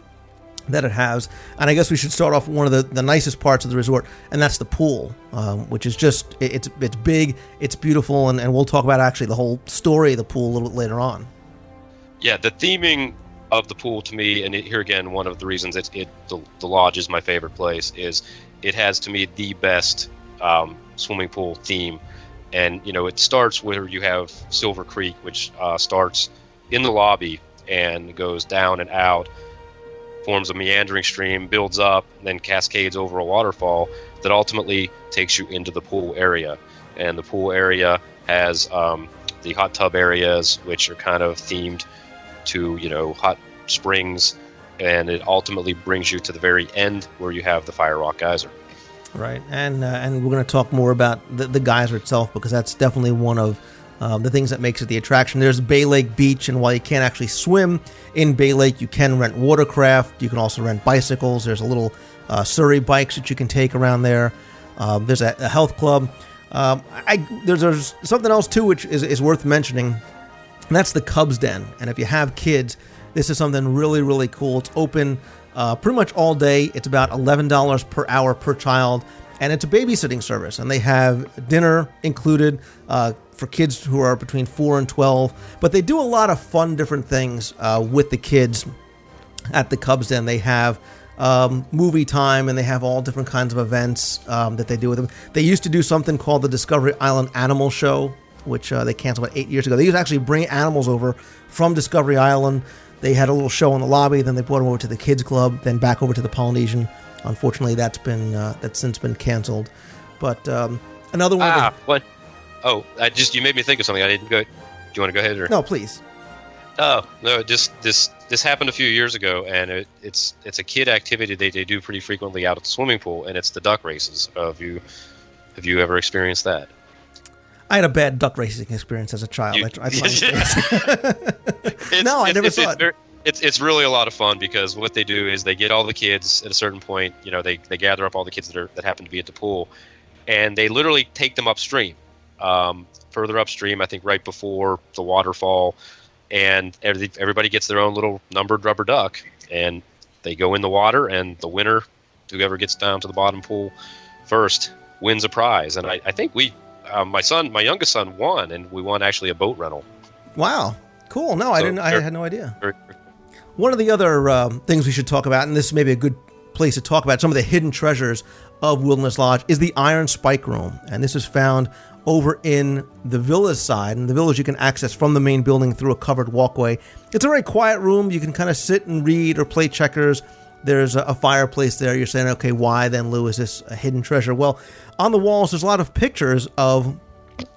that it has. And I guess we should start off with one of the nicest parts of the resort, and that's the pool, which is just, it's big, it's beautiful, and we'll talk about actually the whole story of the pool a little bit later on. Yeah, the theming of the pool to me, and here again, one of the reasons the lodge is my favorite place, is it has to me the best swimming pool theme. And, it starts where you have Silver Creek, which starts in the lobby and goes down and out, forms a meandering stream, builds up, and then cascades over a waterfall that ultimately takes you into the pool area. And the pool area has the hot tub areas, which are kind of themed to, hot springs, and it ultimately brings you to the very end where you have the Fire Rock Geyser. Right, and we're going to talk more about the geyser itself, because that's definitely one of the things that makes it the attraction. There's Bay Lake Beach, and while you can't actually swim in Bay Lake, you can rent watercraft. You can also rent bicycles. There's a little Surrey bikes that you can take around there. There's a health club. There's something else, too, which is worth mentioning, and that's the Cubs Den. And if you have kids, this is something really, really cool. It's open pretty much all day. It's about $11 per hour per child, and it's a babysitting service. And they have dinner included for kids who are between 4 and 12. But they do a lot of fun, different things with the kids at the Cubs Den. They have movie time, and they have all different kinds of events that they do with them. They used to do something called the Discovery Island Animal Show, which they canceled about 8 years ago. They used to actually bring animals over from Discovery Island. They had a little show in the lobby, then they brought them over to the kids club, then back over to the Polynesian. Unfortunately, that's since been canceled. But another one. What? Oh, you made me think of something. I didn't go. Do you want to go ahead or? No, please. Oh no! Just this happened a few years ago, and it's a kid activity they do pretty frequently out at the swimming pool, and it's the duck races. Have you ever experienced that? I had a bad duck racing experience as a child. No, I never saw it. It's really a lot of fun because what they do is they get all the kids at a certain point. You know, they gather up all the kids that happen to be at the pool, and they literally take them upstream, further upstream. I think right before the waterfall. And everybody gets their own little numbered rubber duck, and they go in the water, and the winner, whoever gets down to the bottom pool first, wins a prize. And I think my youngest son won, and we won actually a boat rental. Wow, cool. No, I had no idea. One of the other things we should talk about, and this may be a good place to talk about some of the hidden treasures of Wilderness Lodge, is the Iron Spike Room. And this is found over in the villa's side. And the village you can access from the main building through a covered walkway. It's a very quiet room. You can kind of sit and read or play checkers. There's a fireplace there. You're saying, okay, why then, Lou, is this a hidden treasure? Well, on the walls, there's a lot of pictures of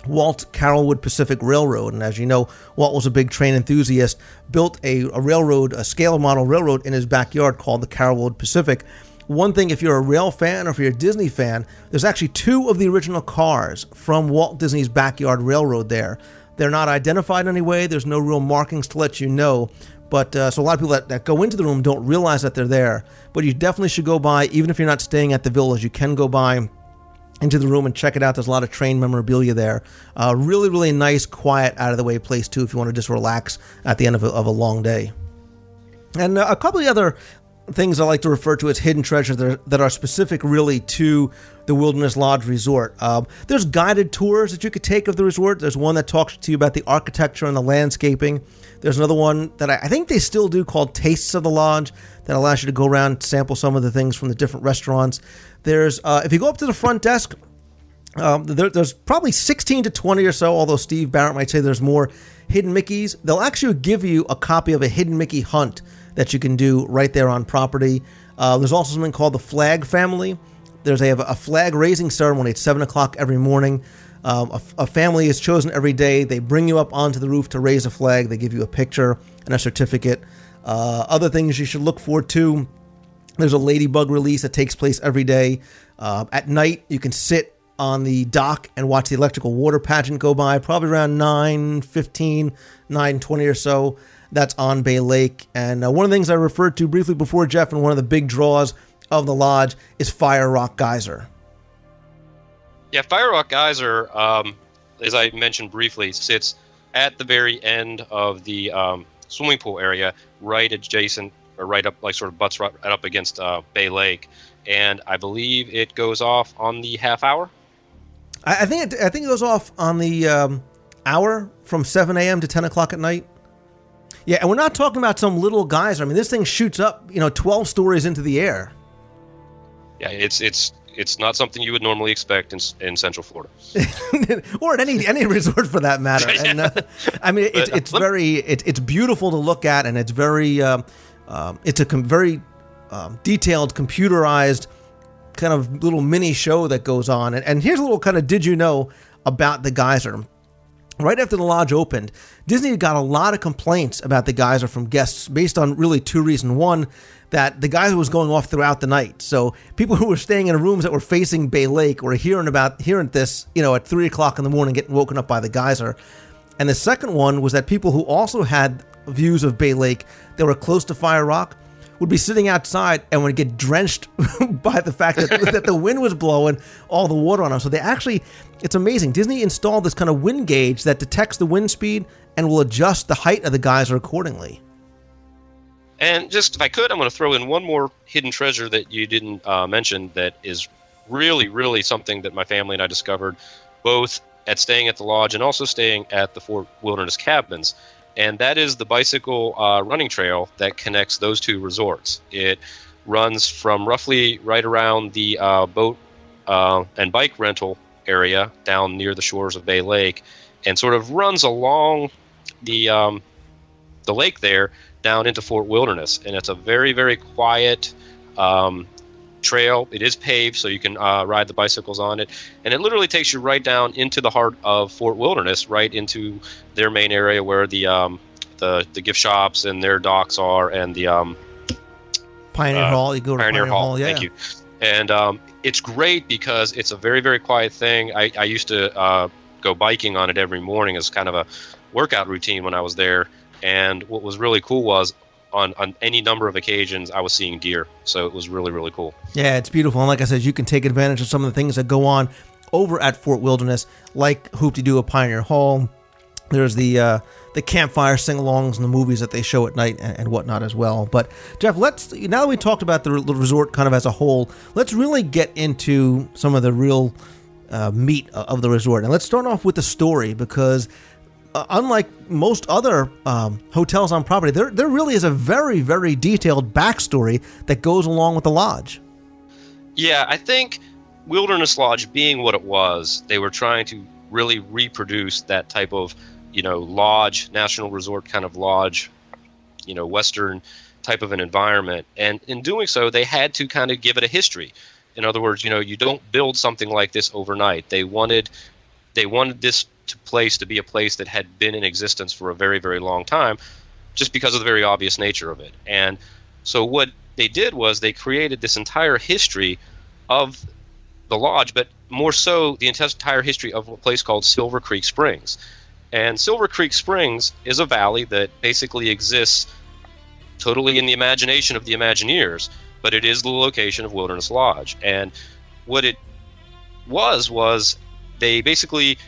Walt Carrollwood Pacific Railroad. And as you know, Walt was a big train enthusiast, built a railroad, a scale model railroad in his backyard called the Carrollwood Pacific. One thing, if you're a rail fan or if you're a Disney fan, there's actually 2 of the original cars from Walt Disney's backyard railroad there. They're not identified in any way. There's no real markings to let you know. But so a lot of people that go into the room don't realize that they're there. But you definitely should go by, even if you're not staying at the village, you can go by into the room and check it out. There's a lot of train memorabilia there. Really, really nice, quiet, out-of-the-way place, too, if you want to just relax at the end of a long day. And a couple of other things I like to refer to as hidden treasures that are specific really to the Wilderness Lodge Resort. There's guided tours that you could take of the resort. There's one that talks to you about the architecture and the landscaping. There's another one that I think they still do called Tastes of the Lodge that allows you to go around and sample some of the things from the different restaurants. There's if you go up to the front desk, there's probably 16 to 20 or so, although Steve Barrett might say there's more hidden Mickeys. They'll actually give you a copy of a hidden Mickey hunt that you can do right there on property. There's also something called the Flag Family. There's a flag raising ceremony at 7 o'clock every morning. A family is chosen every day. They bring you up onto the roof to raise a flag. They give you a picture and a certificate. Other things you should look for too, there's a ladybug release that takes place every day. At night, you can sit on the dock and watch the electrical water pageant go by, probably around 9:15, 9:20 or so. That's on Bay Lake. And one of the things I referred to briefly before, Jeff, and one of the big draws of the lodge is Fire Rock Geyser. Yeah, Fire Rock Geyser, as I mentioned briefly, sits at the very end of the swimming pool area, right adjacent, or right up, like sort of butts right up against Bay Lake. And I believe it goes off on the half hour. I think it goes off on the hour from 7 a.m. to 10 o'clock at night. Yeah, and we're not talking about some little geyser. I mean, this thing shoots up, 12 stories into the air. Yeah, it's not something you would normally expect in Central Florida, or at any resort for that matter. And I mean, it's beautiful to look at, and it's very very detailed, computerized kind of little mini show that goes on. And here's a little kind of did you know about the geyser. Right after the lodge opened, Disney got a lot of complaints about the geyser from guests based on really 2 reasons. One, that the geyser was going off throughout the night. So people who were staying in rooms that were facing Bay Lake were hearing this, at 3 o'clock in the morning, getting woken up by the geyser. And the second one was that people who also had views of Bay Lake that were close to Fire Rock would be sitting outside and would get drenched by the fact that the wind was blowing all the water on them. So it's amazing. Disney installed this kind of wind gauge that detects the wind speed and will adjust the height of the geyser accordingly. And just, if I could, I'm going to throw in one more hidden treasure that you didn't mention that is really, really something that my family and I discovered, both at staying at the lodge and also staying at the Fort Wilderness Cabins. And that is the bicycle running trail that connects those 2 resorts. It runs from roughly right around the boat and bike rental area down near the shores of Bay Lake, and sort of runs along the lake there down into Fort Wilderness. And it's a very, very quiet trail. It is paved, so you can ride the bicycles on it. And it literally takes you right down into the heart of Fort Wilderness, right into their main area where the the gift shops and their docks are, and the Pioneer Hall. You go to Pioneer Hall. Yeah. Thank you. And it's great because it's a very, very quiet thing. I used to go biking on it every morning as kind of a workout routine when I was there. And what was really cool was on any number of occasions I was seeing deer. So it was really, really cool. Yeah, it's beautiful. And like I said, you can take advantage of some of the things that go on over at Fort Wilderness, like Hoop-de-Doo at Pioneer Hall. There's the campfire sing-alongs and the movies that they show at night and whatnot as well. But Jeff, now that we talked about the resort kind of as a whole, let's really get into some of the real meat of the resort. And let's start off with the story, because unlike most other hotels on property, there really is a very, very detailed backstory that goes along with the lodge. Yeah, I think Wilderness Lodge being what it was, they were trying to really reproduce that type of, lodge, national resort kind of lodge, Western type of an environment. And in doing so, they had to kind of give it a history. In other words, you don't build something like this overnight. They wanted this place to be a place that had been in existence for a very, very long time, just because of the very obvious nature of it. And so what they did was they created this entire history of the lodge, but more so the entire history of a place called Silver Creek Springs. And Silver Creek Springs is a valley that basically exists totally in the imagination of the Imagineers, but it is the location of Wilderness Lodge. And what it was they basically,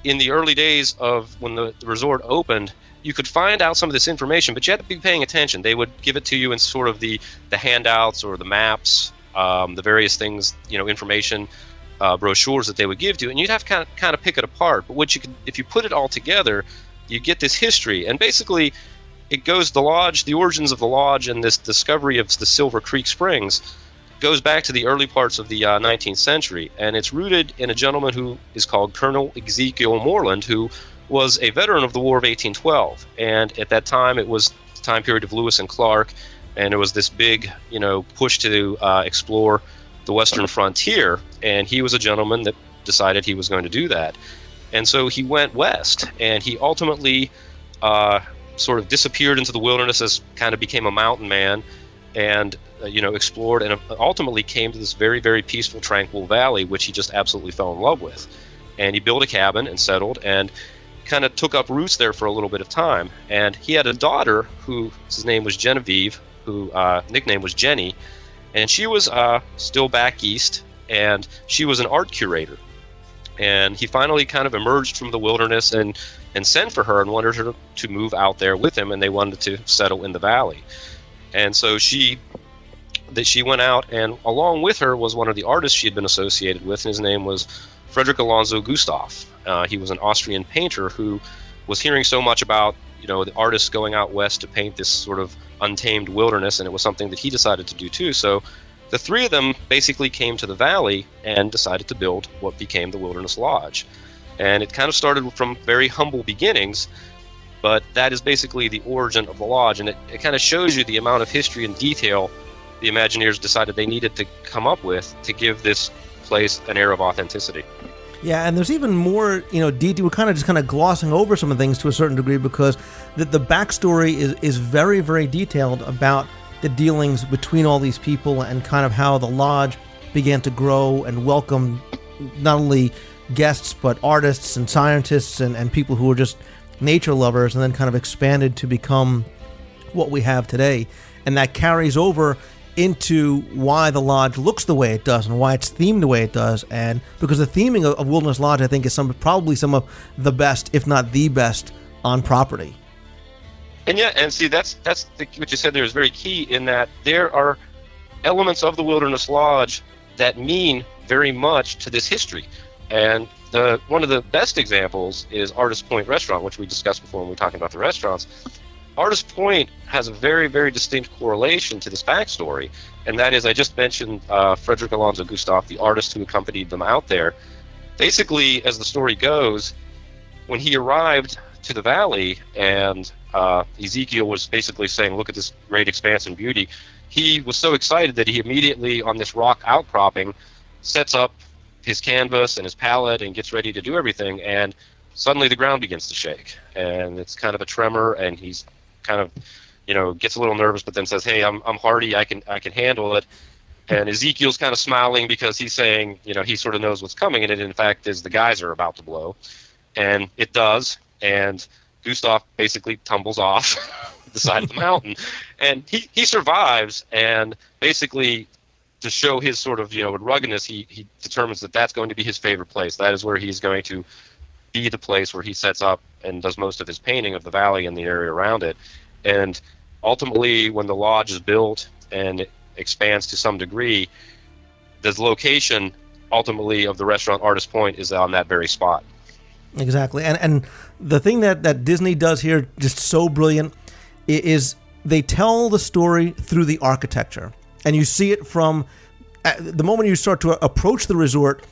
in the early days of when the resort opened, you could find out some of this information, but you had to be paying attention. They would give it to you in sort of the handouts or the maps, the various things, information, brochures that they would give to you, and you'd have to kind of pick it apart. But if you put it all together, you get this history. And basically, it goes the origins of the lodge and this discovery of the Silver Creek Springs goes back to the early parts of the 19th century, and it's rooted in a gentleman who is called Colonel Ezekiel Moreland, who was a veteran of the War of 1812. And at that time, it was the time period of Lewis and Clark, and it was this big, push to explore the western frontier, and he was a gentleman that decided he was going to do that. And so he went west, and he ultimately sort of disappeared into the wilderness, as kind of became a mountain man, and explored, and ultimately came to this very, very peaceful, tranquil valley, which he just absolutely fell in love with. And he built a cabin and settled, and kind of took up roots there for a little bit of time. And he had a daughter whose name was Genevieve, who nickname was Jenny, and she was still back east, and she was an art curator. And he finally kind of emerged from the wilderness and sent for her and wanted her to move out there with him, and they wanted to settle in the valley. And so she went out, and along with her was one of the artists she had been associated with, and his name was Frederick Alonso Gustav. He was an Austrian painter who was hearing so much about the artists going out west to paint this sort of untamed wilderness, and it was something that he decided to do too. So the three of them basically came to the valley and decided to build what became the Wilderness Lodge. And it kind of started from very humble beginnings, but that is basically the origin of the lodge, and it kind of shows you the amount of history and detail the Imagineers decided they needed to come up with to give this place an air of authenticity. Yeah, and there's even more, detail. We're kind of glossing over some of the things to a certain degree, because the backstory is very, very detailed about the dealings between all these people and kind of how the lodge began to grow and welcome not only guests but artists and scientists and people who were just nature lovers, and then kind of expanded to become what we have today. And that carries over into why the lodge looks the way it does and why it's themed the way it does. And because the theming of Wilderness Lodge, I think, is probably some of the best, if not the best, on property. And yeah, and see, that's what you said there is very key, in that there are elements of the Wilderness Lodge that mean very much to this history. And one of the best examples is Artist Point Restaurant, which we discussed before when we were talking about the restaurants. Artist Point has a very, very distinct correlation to this backstory, and that is, I just mentioned Frederick Alonso Gustav, the artist who accompanied them out there. Basically, as the story goes, when he arrived to the valley and Ezekiel was basically saying, look at this great expanse and beauty, he was so excited that he immediately, on this rock outcropping, sets up his canvas and his palette and gets ready to do everything, and suddenly the ground begins to shake, and it's kind of a tremor, and he's kind of, gets a little nervous, but then says, "Hey, I'm hardy. I can handle it." And Ezekiel's kind of smiling because he's saying, he sort of knows what's coming, and it in fact is the geyser about to blow, and it does, and Gustav basically tumbles off the side of the mountain, and he survives, and basically to show his sort of ruggedness, he determines that that's going to be his favorite place. That is where he's going to be the place where he sets up and does most of his painting of the valley and the area around it. And ultimately, when the lodge is built and it expands to some degree, the location ultimately of the restaurant Artist Point is on that very spot. Exactly. And the thing that Disney does here, just so brilliant, is they tell the story through the architecture. And you see it from the moment you start to approach the resort,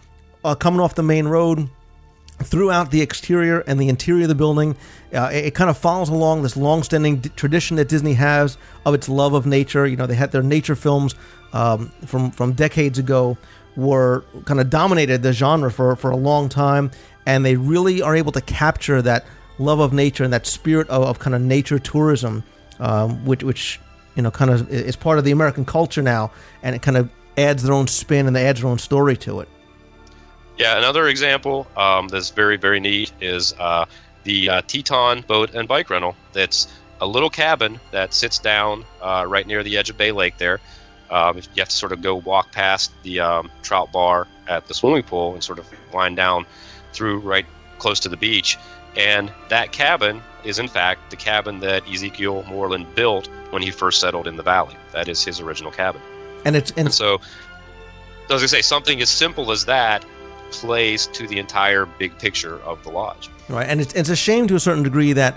coming off the main road, throughout the exterior and the interior of the building. It kind of follows along this long-standing tradition that Disney has of its love of nature. They had their nature films from decades ago were kind of dominated the genre for a long time, and they really are able to capture that love of nature and that spirit of kind of nature tourism, which kind of is part of the American culture now, and it kind of adds their own spin and they adds their own story to it. Yeah, another example that's very, very neat is the Teton boat and bike rental. That's a little cabin that sits down right near the edge of Bay Lake there. You have to sort of go walk past the trout bar at the swimming pool and sort of wind down through right close to the beach. And that cabin is, in fact, the cabin that Ezekiel Moreland built when he first settled in the valley. That is his original cabin. And so, as I say, something as simple as that plays to the entire big picture of the lodge. Right, and it's a shame to a certain degree that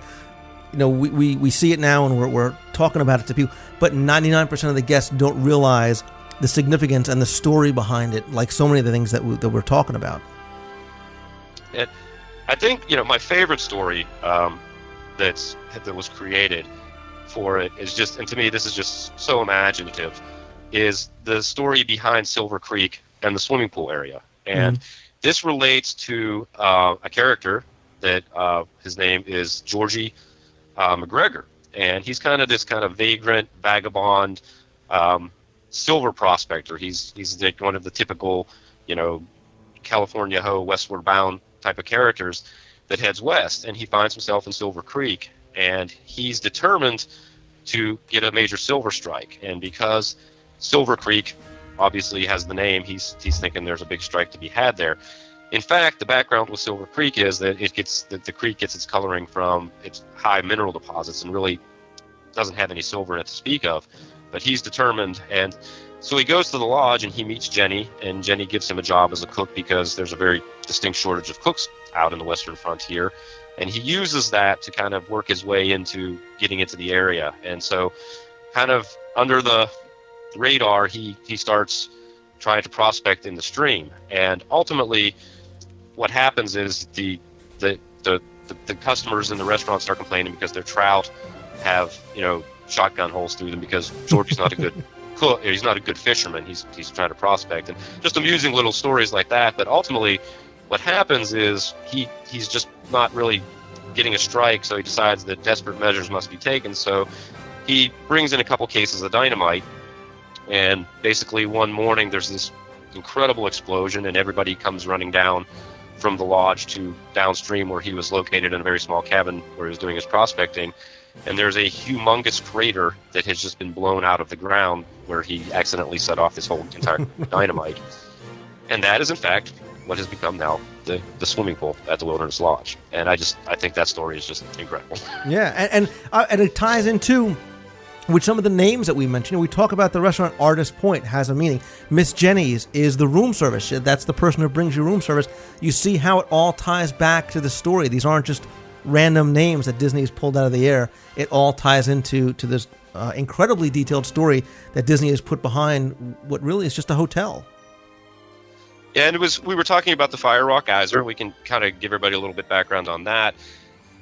we see it now and we're talking about it to people, but 99% of the guests don't realize the significance and the story behind it, like so many of the things that we're talking about. And I think my favorite story that was created for it is just, and to me this is just so imaginative, is the story behind Silver Creek and the swimming pool area. And this relates to a character that his name is Georgie McGregor, and he's kind of this kind of vagrant, vagabond silver prospector. He's like one of the typical, California ho, westward bound type of characters that heads west, and he finds himself in Silver Creek, and he's determined to get a major silver strike. And because Silver Creek obviously has the name, he's thinking there's a big strike to be had there. In fact, the background with Silver Creek is that the creek gets its coloring from its high mineral deposits and really doesn't have any silver in it to speak of. But he's determined, and so he goes to the lodge and he meets Jenny, and Jenny gives him a job as a cook because there's a very distinct shortage of cooks out in the western frontier, and he uses that to kind of work his way into getting into the area. And so kind of under the radar, he starts trying to prospect in the stream, and ultimately what happens is the customers in the restaurant start complaining because their trout have shotgun holes through them because Georgie's not a good cook, he's not a good fisherman, he's trying to prospect, and just amusing little stories like that. But ultimately what happens is he's just not really getting a strike, so he decides that desperate measures must be taken. So he brings in a couple cases of dynamite, and basically one morning there's this incredible explosion, and everybody comes running down from the lodge to downstream where he was located in a very small cabin where he was doing his prospecting. And there's a humongous crater that has just been blown out of the ground where he accidentally set off this whole entire dynamite. And that is, in fact, what has become now the swimming pool at the Wilderness Lodge. And I think that story is just incredible. Yeah, and it ties into with some of the names that we mentioned. We talk about the restaurant Artist Point has a meaning. Miss Jenny's is the room service. That's the person who brings you room service. You see how it all ties back to the story. These aren't just random names that Disney's pulled out of the air. It all ties into this incredibly detailed story that Disney has put behind what really is just a hotel. Yeah, and we were talking about the Fire Rock Geyser. We can kind of give everybody a little bit background on that.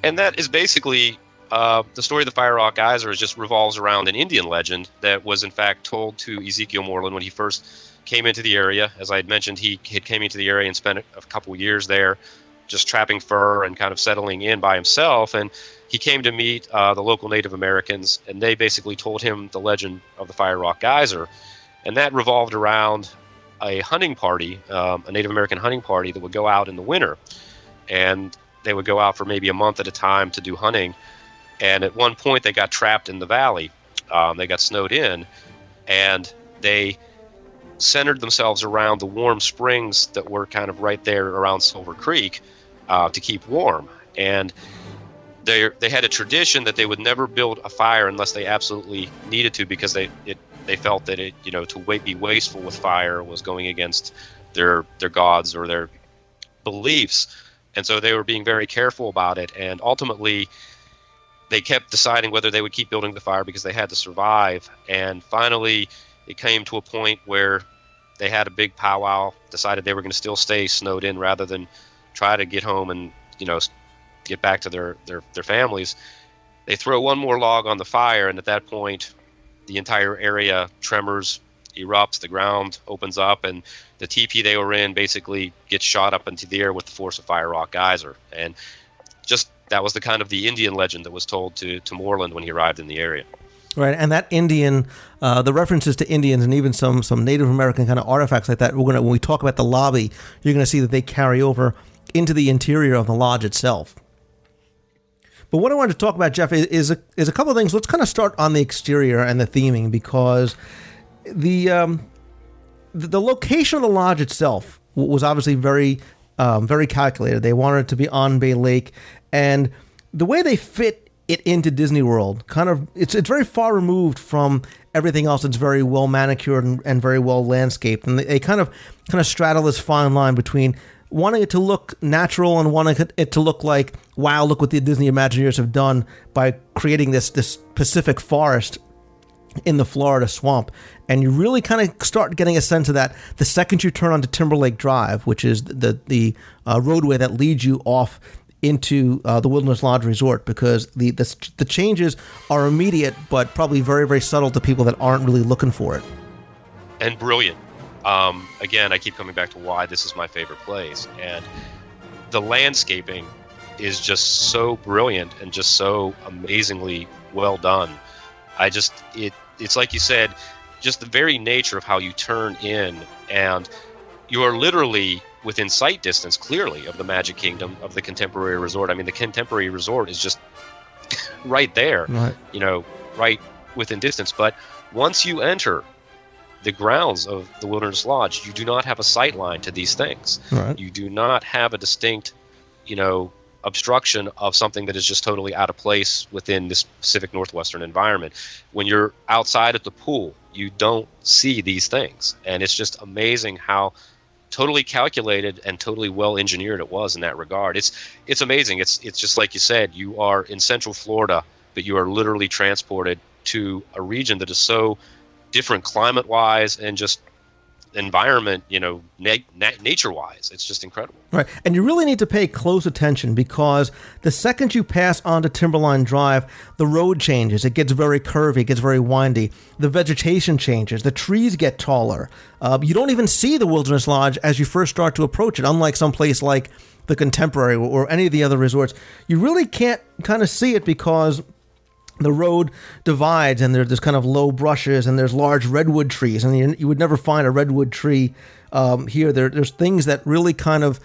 And that is basically the story of the Fire Rock Geyser just revolves around an Indian legend that was in fact told to Ezekiel Moreland when he first came into the area. As I had mentioned, he came into the area and spent a couple years there just trapping fur and kind of settling in by himself. And he came to meet the local Native Americans, and they basically told him the legend of the Fire Rock Geyser. And that revolved around a hunting party, a Native American hunting party that would go out in the winter. And they would go out for maybe a month at a time to do hunting. And at one point, they got trapped in the valley. They got snowed in, and they centered themselves around the warm springs that were kind of right there around Silver Creek to keep warm. And they had a tradition that they would never build a fire unless they absolutely needed to, because they felt that to be wasteful with fire was going against their gods or their beliefs. And so they were being very careful about it. And ultimately, they kept deciding whether they would keep building the fire because they had to survive. And finally, it came to a point where they had a big powwow, decided they were going to still stay snowed in rather than try to get home and, get back to their families. They throw one more log on the fire, and at that point, the entire area tremors, erupts, the ground opens up, and the teepee they were in basically gets shot up into the air with the force of Fire Rock Geyser. And just that was the kind of the Indian legend that was told to Moreland when he arrived in the area. Right, and that Indian, the references to Indians and even some Native American kind of artifacts like that, when we talk about the lobby, you're going to see that they carry over into the interior of the lodge itself. But what I wanted to talk about, Jeff, is a couple of things. Let's kind of start on the exterior and the theming, because the location of the lodge itself was obviously very calculated. They wanted it to be on Bay Lake, and the way they fit it into Disney World, kind of, it's very far removed from everything else. It's very well manicured and very well landscaped, and they kind of straddle this fine line between wanting it to look natural and wanting it to look like, wow, look what the Disney Imagineers have done by creating this Pacific forest in the Florida swamp. And you really kind of start getting a sense of that the second you turn onto Timberlake Drive, which is the roadway that leads you off into the Wilderness Lodge Resort, because the changes are immediate, but probably very, very subtle to people that aren't really looking for it. And brilliant. Again, I keep coming back to why this is my favorite place. And the landscaping is just so brilliant and just so amazingly well done. It's like you said, just the very nature of how you turn in, and you are literally within sight distance, clearly, of the Magic Kingdom, of the Contemporary Resort. I mean, the Contemporary Resort is just right there, right. Right within distance. But once you enter the grounds of the Wilderness Lodge, you do not have a sight line to these things. Right. You do not have a distinct, obstruction of something that is just totally out of place within this Pacific Northwestern environment. When you're outside at the pool, you don't see these things. And it's just amazing how totally calculated and totally well engineered it was in that regard. It's amazing. It's just like you said, you are in Central Florida, but you are literally transported to a region that is so different climate-wise and just environment, nature-wise. It's just incredible. Right, and you really need to pay close attention, because the second you pass onto Timberline Drive, the road changes. It gets very curvy, it gets very windy. The vegetation changes. The trees get taller. You don't even see the Wilderness Lodge as you first start to approach it, unlike some place like the Contemporary or any of the other resorts. You really can't kind of see it because the road divides, and there's kind of low brushes, and there's large redwood trees, and you would never find a redwood tree here. There's things that really kind of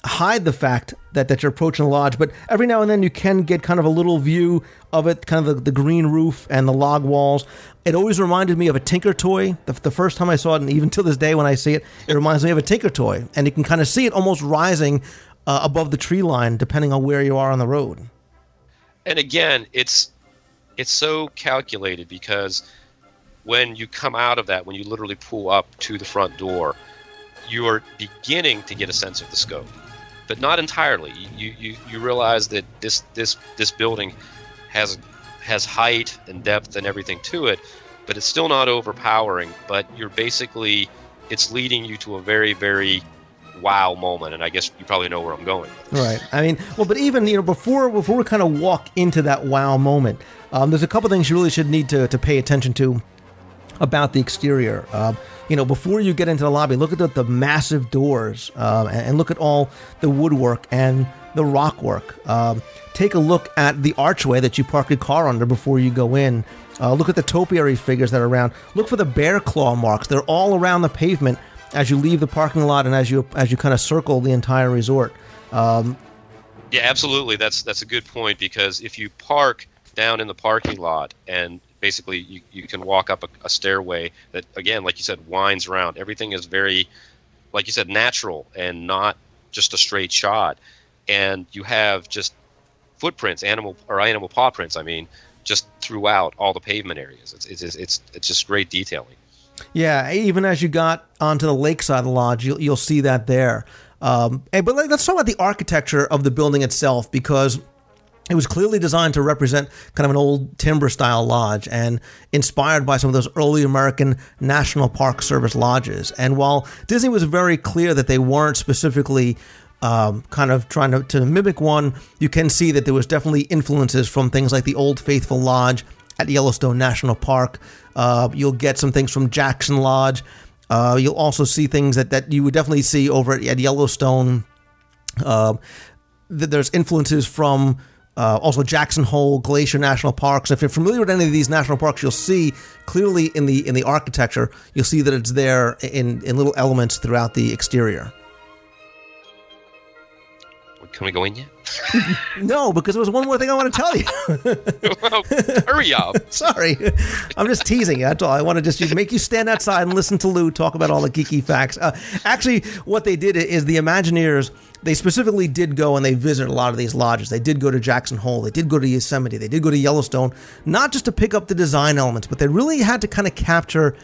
hide the fact that you're approaching the lodge, but every now and then you can get kind of a little view of it, kind of the green roof and the log walls. It always reminded me of a Tinker Toy. The first time I saw it, and even to this day when I see it, it reminds me of a Tinker Toy, and you can kind of see it almost rising above the tree line, depending on where you are on the road. And again, it's so calculated, because when you come out of that, when you literally pull up to the front door, you are beginning to get a sense of the scope, but not entirely. You realize that this building has height and depth and everything to it, but it's still not overpowering. But it's leading you to a very, very wow moment, and I guess you probably know where I'm going. Right. I mean, well, but even before we kind of walk into that wow moment, there's a couple things you really should need to pay attention to. about the exterior. Before you get into the lobby, look at the massive doors and look at all the woodwork and the rock work. Take a look at the archway that you park your car under before you go in. Look at the topiary figures that are around. Look for the bear claw marks. They're all around the pavement as you leave the parking lot and as you kind of circle the entire resort. Yeah, absolutely. That's a good point, because if you park down in the parking lot and basically you can walk up a stairway that, again, like you said, winds around. Everything is very, like you said, natural and not just a straight shot. And you have just footprints, animal paw prints, just throughout all the pavement areas. It's just great detailing. Yeah, even as you got onto the lakeside of the lodge, you'll see that there. But let's talk about the architecture of the building itself, because it was clearly designed to represent kind of an old timber-style lodge and inspired by some of those early American National Park Service lodges. And while Disney was very clear that they weren't specifically kind of trying to mimic one, you can see that there was definitely influences from things like the Old Faithful Lodge at Yellowstone National Park. You'll get some things from Jackson Lodge. You'll also see things that you would definitely see over at Yellowstone. There's influences from also Jackson Hole, Glacier National Parks. If you're familiar with any of these national parks, you'll see clearly in the architecture, you'll see that it's there in little elements throughout the exterior. Can we go in yet? No, because there was one more thing I want to tell you. Well, hurry up. Sorry. I'm just teasing you. That's all. I want to just make you stand outside and listen to Lou talk about all the geeky facts. Actually, what they did is the Imagineers, they specifically did go and they visited a lot of these lodges. They did go to Jackson Hole. They did go to Yosemite. They did go to Yellowstone, not just to pick up the design elements, but they really had to kind of capture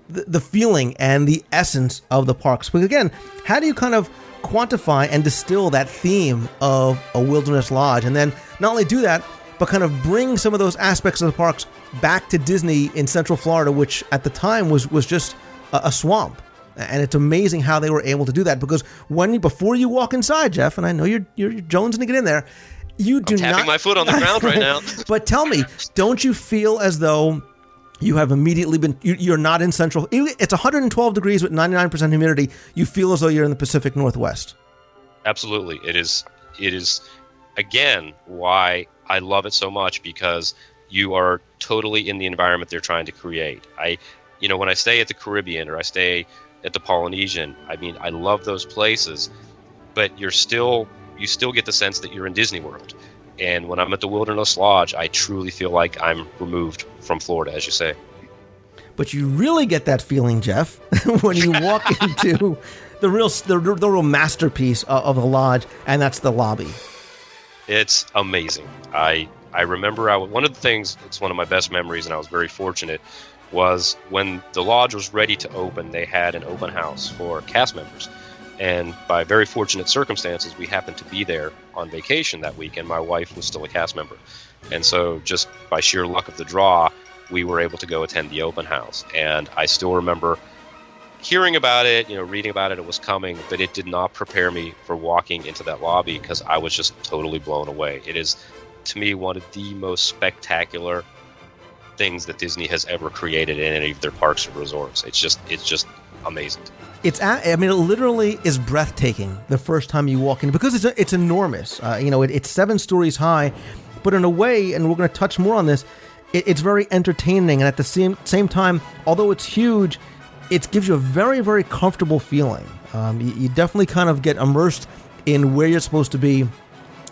the feeling and the essence of the parks. Because again, how do you kind of quantify and distill that theme of a wilderness lodge, and then not only do that, but kind of bring some of those aspects of the parks back to Disney in Central Florida, which at the time was just a swamp. And it's amazing how they were able to do that, because before you walk inside, Jeff, and I know you're jonesing to get in there, you do not... I'm tapping my foot on the ground right now. But tell me, don't you feel as though you have immediately been... You're not in Central... It's 112 degrees with 99% humidity. You feel as though you're in the Pacific Northwest. Absolutely. It is, again, why I love it so much, because you are totally in the environment they're trying to create. When I stay at the Caribbean or I stay at the Polynesian, I love those places, but you still get the sense that you're in Disney World. And when I'm at the Wilderness Lodge, I truly feel like I'm removed from Florida, as you say. But you really get that feeling, Jeff, when you walk into the real masterpiece of the lodge, and that's the lobby. It's amazing. I remember one of the things, it's one of my best memories, and I was very fortunate, was when the lodge was ready to open, they had an open house for cast members. And by very fortunate circumstances, we happened to be there on vacation that week, and my wife was still a cast member. And so just by sheer luck of the draw, we were able to go attend the open house. And I still remember hearing about it, reading about it was coming, but it did not prepare me for walking into that lobby, because I was just totally blown away. It is, to me, one of the most spectacular things that Disney has ever created in any of their parks or resorts. It's just amazing. It literally is breathtaking the first time you walk in, because it's enormous. It's 7 stories high, but in a way, and we're going to touch more on this, it's very entertaining, and at the same time, although it's huge, it gives you a very, very comfortable feeling. You definitely kind of get immersed in where you're supposed to be,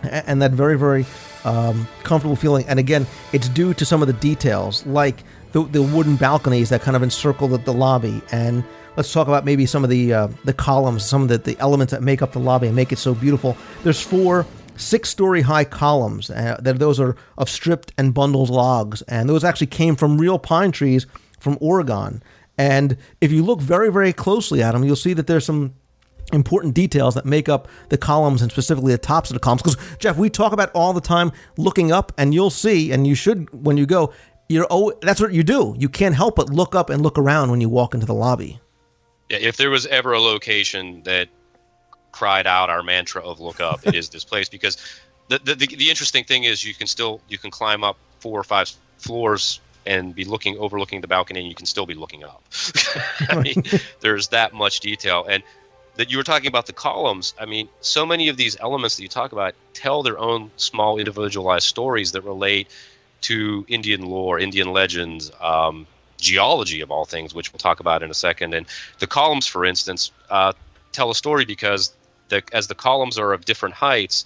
and that very, very comfortable feeling. And again, it's due to some of the details, like the wooden balconies that kind of encircle the lobby. And let's talk about maybe some of the columns, some of the elements that make up the lobby and make it so beautiful. There's 4 6-story high columns. Those are of stripped and bundled logs, and those actually came from real pine trees from Oregon. And if you look very, very closely at them, you'll see that there's some important details that make up the columns, and specifically the tops of the columns. Because, Jeff, we talk about all the time looking up, and you'll see, and you should when you go, that's what you do. You can't help but look up and look around when you walk into the lobby. Yeah, if there was ever a location that cried out our mantra of look up, it is this place, because the interesting thing is you can climb up 4 or 5 floors and be overlooking the balcony, and you can still be looking up. I mean, there's that much detail. And that you were talking about the columns. I mean, so many of these elements that you talk about tell their own small individualized stories that relate to Indian lore, Indian legends, geology of all things, which we'll talk about in a second. And the columns, for instance, tell a story because as the columns are of different heights,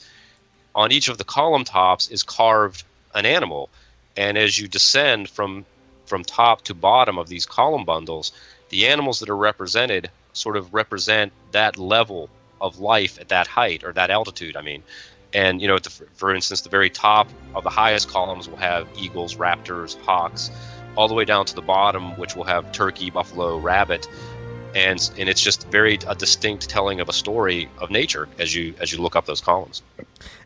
on each of the column tops is carved an animal. And as you descend from top to bottom of these column bundles, the animals that are represented sort of represent that level of life at that height, or that altitude, I mean. And, you know, for instance, the very top of the highest columns will have eagles, raptors, hawks, all the way down to the bottom, which will have turkey, buffalo, rabbit. And it's just a distinct telling of a story of nature as you look up those columns.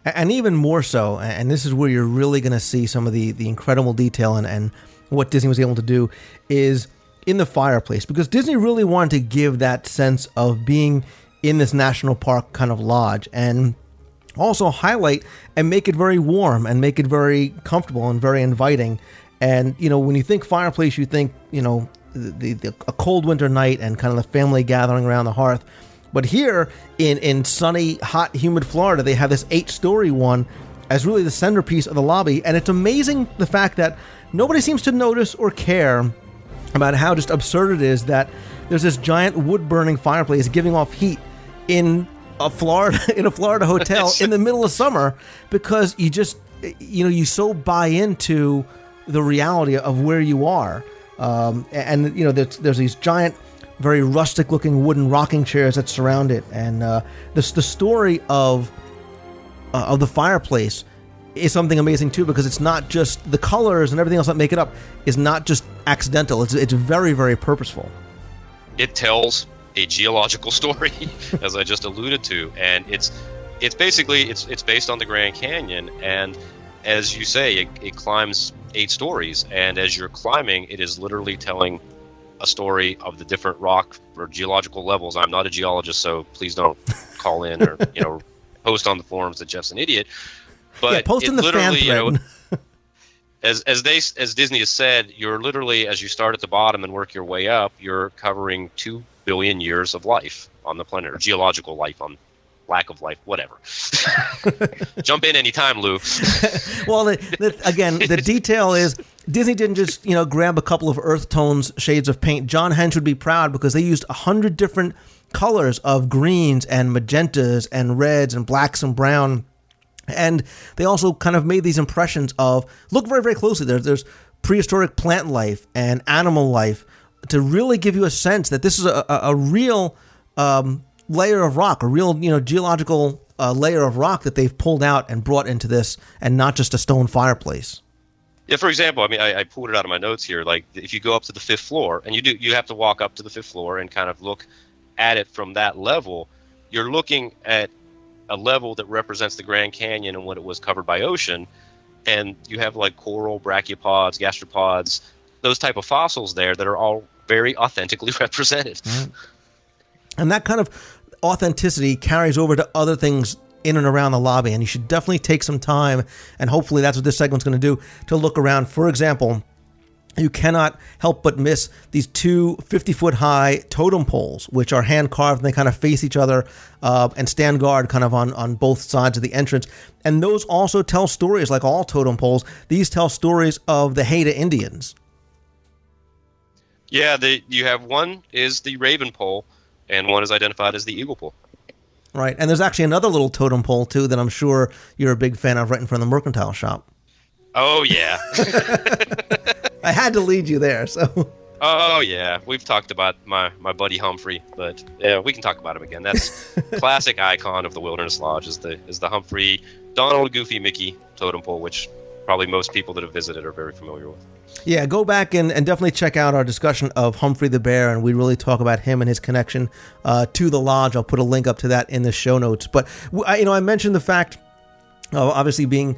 And even more so, and this is where you're really going to see some of the incredible detail and what Disney was able to do, is in the fireplace, because Disney really wanted to give that sense of being in this national park kind of lodge, and also highlight and make it very warm and make it very comfortable and very inviting. And, you know, when you think fireplace, you think, you know, a cold winter night and kind of the family gathering around the hearth. But here in sunny, hot, humid Florida, they have this 8-story one as really the centerpiece of the lobby. And it's amazing the fact that nobody seems to notice or care about how just absurd it is that there's this giant wood-burning fireplace giving off heat in a Florida hotel in the middle of summer, because you so buy into the reality of where you are. And you know, there's these giant, very rustic-looking wooden rocking chairs that surround it, and the story of the fireplace is something amazing too, because it's not just the colors and everything else that make it up is not just accidental. It's very, very purposeful. It tells a geological story, as I just alluded to, and it's basically based on the Grand Canyon, and as you say, it climbs 8 stories, and as you're climbing, it is literally telling a story of the different rock or geological levels. I'm not a geologist, so please don't call in or post on the forums that Jeff's an idiot. But post in the fan thread. As Disney has said, you're literally, as you start at the bottom and work your way up, you're covering 2 billion years of life on the planet, or geological life, on lack of life, whatever. Jump in anytime, Lou. Well, again, the detail is Disney didn't just grab a couple of earth tones, shades of paint. John Hench would be proud because they used 100 different colors of greens and magentas and reds and blacks and brown. And they also kind of made these impressions of, look very, very closely, there's prehistoric plant life and animal life to really give you a sense that this is a real layer of rock, a real geological layer of rock that they've pulled out and brought into this, and not just a stone fireplace. Yeah, for example, I mean, I pulled it out of my notes here. Like, if you go up to the 5th floor, and you have to walk up to the 5th floor and kind of look at it from that level, you're looking at a level that represents the Grand Canyon and what it was covered by ocean, and you have like coral, brachiopods, gastropods, those type of fossils there that are all very authentically represented. Right. And that kind of authenticity carries over to other things in and around the lobby, and you should definitely take some time, and hopefully that's what this segment's going to do, to look around. For example, you cannot help but miss these 2 50-foot high totem poles, which are hand carved, and they kind of face each other and stand guard kind of on both sides of the entrance. And those also tell stories, like all totem poles. These tell stories of the Haida Indians. Yeah, you have one is the raven pole, and one is identified as the eagle pole. Right, and there's actually another little totem pole, too, that I'm sure you're a big fan of right in front of the mercantile shop. Oh, yeah. I had to lead you there, so... Oh, yeah. We've talked about my buddy Humphrey, but yeah, we can talk about him again. That's classic icon of the Wilderness Lodge is the Humphrey, Donald, Goofy, Mickey totem pole, which probably most people that have visited are very familiar with. Yeah, go back and definitely check out our discussion of Humphrey the Bear, and we really talk about him and his connection to the lodge. I'll put a link up to that in the show notes. But I mentioned the fact of obviously being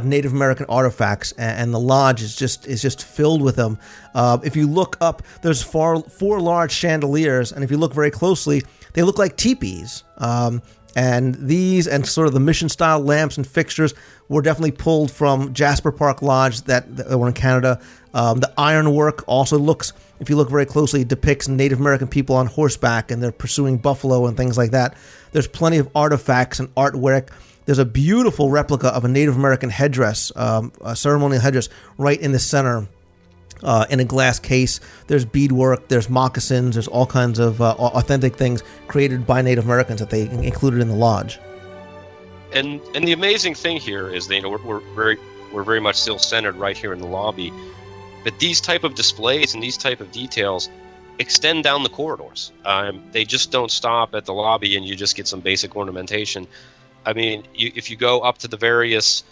Native American artifacts, and the lodge is just filled with them. If you look up, there's 4 large chandeliers, and if you look very closely, they look like teepees. And these and sort of the mission-style lamps and fixtures were definitely pulled from Jasper Park Lodge that were in Canada, The ironwork also looks, if you look very closely, depicts Native American people on horseback, and they're pursuing buffalo and things like that. There's plenty of artifacts and artwork. There's a beautiful replica of a Native American headdress, a ceremonial headdress, right in the center in a glass case. There's beadwork, there's moccasins, there's all kinds of authentic things created by Native Americans that they included in the lodge. And the amazing thing here is that, we're very much still centered right here in the lobby, but these type of displays and these type of details extend down the corridors. They just don't stop at the lobby and you just get some basic ornamentation. I mean, if you go up to the various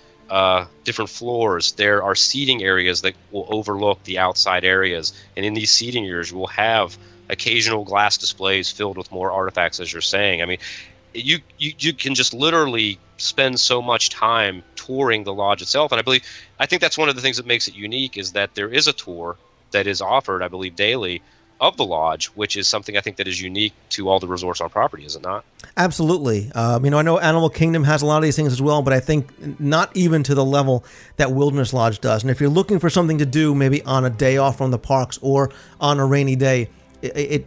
different floors, there are seating areas that will overlook the outside areas, and in these seating areas you will have occasional glass displays filled with more artifacts, as you're saying. I mean, you can just literally spend so much time touring the lodge itself, and I think that's one of the things that makes it unique, is that there is a tour that is offered, I believe, daily of the lodge, which is something I think that is unique to all the resorts on property, is it not? Absolutely. I know Animal Kingdom has a lot of these things as well, but I think not even to the level that Wilderness Lodge does. And if you're looking for something to do, maybe on a day off from the parks or on a rainy day,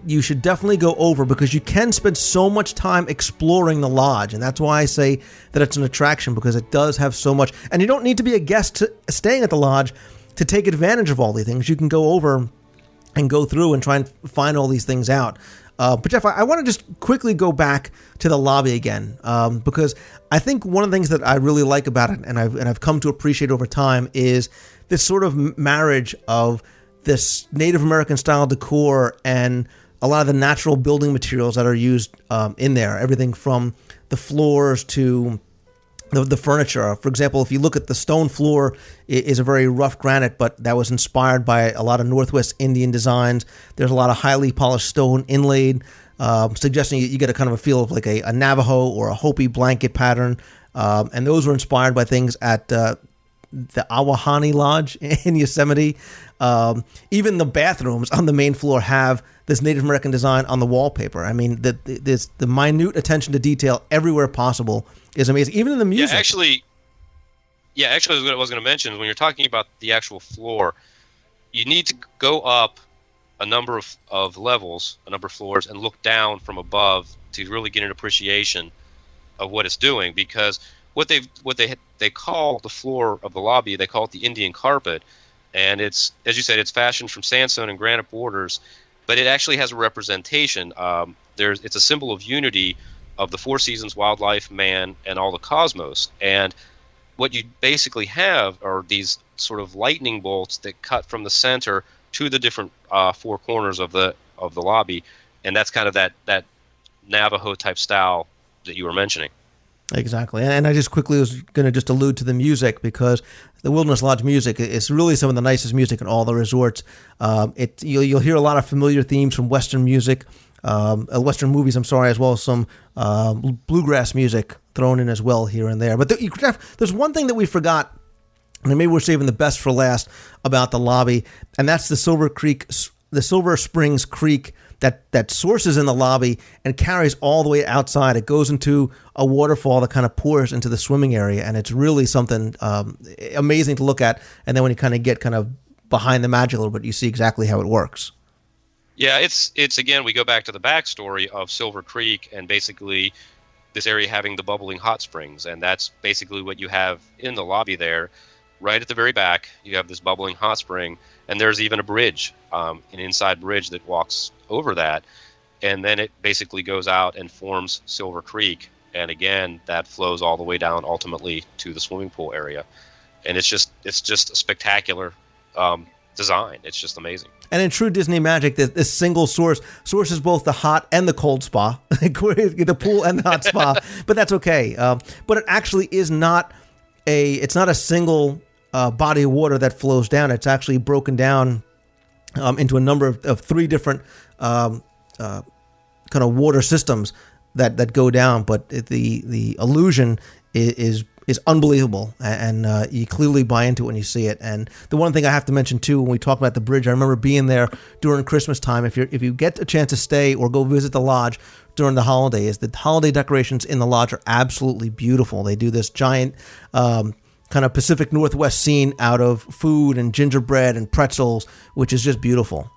you should definitely go over, because you can spend so much time exploring the lodge, and that's why I say that it's an attraction, because it does have so much. And you don't need to be a guest staying at the lodge to take advantage of all these things. You can go over and go through and try and find all these things out. But Jeff, I want to just quickly go back to the lobby again, because I think one of the things that I really like about it, and I've come to appreciate over time, is this sort of marriage of this Native American style decor and a lot of the natural building materials that are used in there. Everything from the floors to the furniture. For example, if you look at the stone floor, it is a very rough granite, but that was inspired by a lot of Northwest Indian designs. There's a lot of highly polished stone inlaid, suggesting you get a kind of a feel of like a Navajo or a Hopi blanket pattern. And those were inspired by things at the Awahani Lodge in Yosemite. Even the bathrooms on the main floor have this Native American design on the wallpaper. I mean, the minute attention to detail everywhere possible is amazing. Even in the music. Yeah, actually, what I was going to mention is, when you're talking about the actual floor, you need to go up a number of levels, a number of floors, and look down from above to really get an appreciation of what it's doing. Because what they call the floor of the lobby, they call it the Indian carpet, and it's, as you said, it's fashioned from sandstone and granite borders, but it actually has a representation. It's a symbol of unity of the four seasons, wildlife, man, and all the cosmos. And what you basically have are these sort of lightning bolts that cut from the center to the different four corners of the lobby, and that's kind of that Navajo type style that you were mentioning. Exactly. And I just quickly was going to just allude to the music, because the Wilderness Lodge music is really some of the nicest music in all the resorts. You'll hear a lot of familiar themes from Western music, Western movies, as well as some bluegrass music thrown in as well here and there. But there's one thing that we forgot, and maybe we're saving the best for last, about the lobby, and that's the Silver Springs Creek that sources in the lobby and carries all the way outside. It goes into a waterfall that kind of pours into the swimming area, and it's really something amazing to look at. And then when you kind of get behind the magic a little bit, you see exactly how it works. Yeah, it's again, we go back to the backstory of Silver Creek, and basically this area having the bubbling hot springs, and that's basically what you have in the lobby there. Right at the very back, you have this bubbling hot spring, and there's even a bridge, an inside bridge that walks over that, and then it basically goes out and forms Silver Creek, and again, that flows all the way down ultimately to the swimming pool area, and it's just a spectacular design. It's just amazing. And in true Disney magic, this single sources both the hot and the cold spa, the pool and the hot spa, but that's okay. But it actually is not a single body of water that flows down. It's actually broken down into a number of three different kind of water systems that go down. But the illusion is unbelievable, and you clearly buy into it when you see it. And the one thing I have to mention too, when we talk about the bridge, I remember being there during Christmas time. If you get a chance to stay or go visit the lodge during the holidays, the holiday decorations in the lodge are absolutely beautiful. They do this giant kind kind of Pacific Northwest scene out of food and gingerbread and pretzels, which is just beautiful.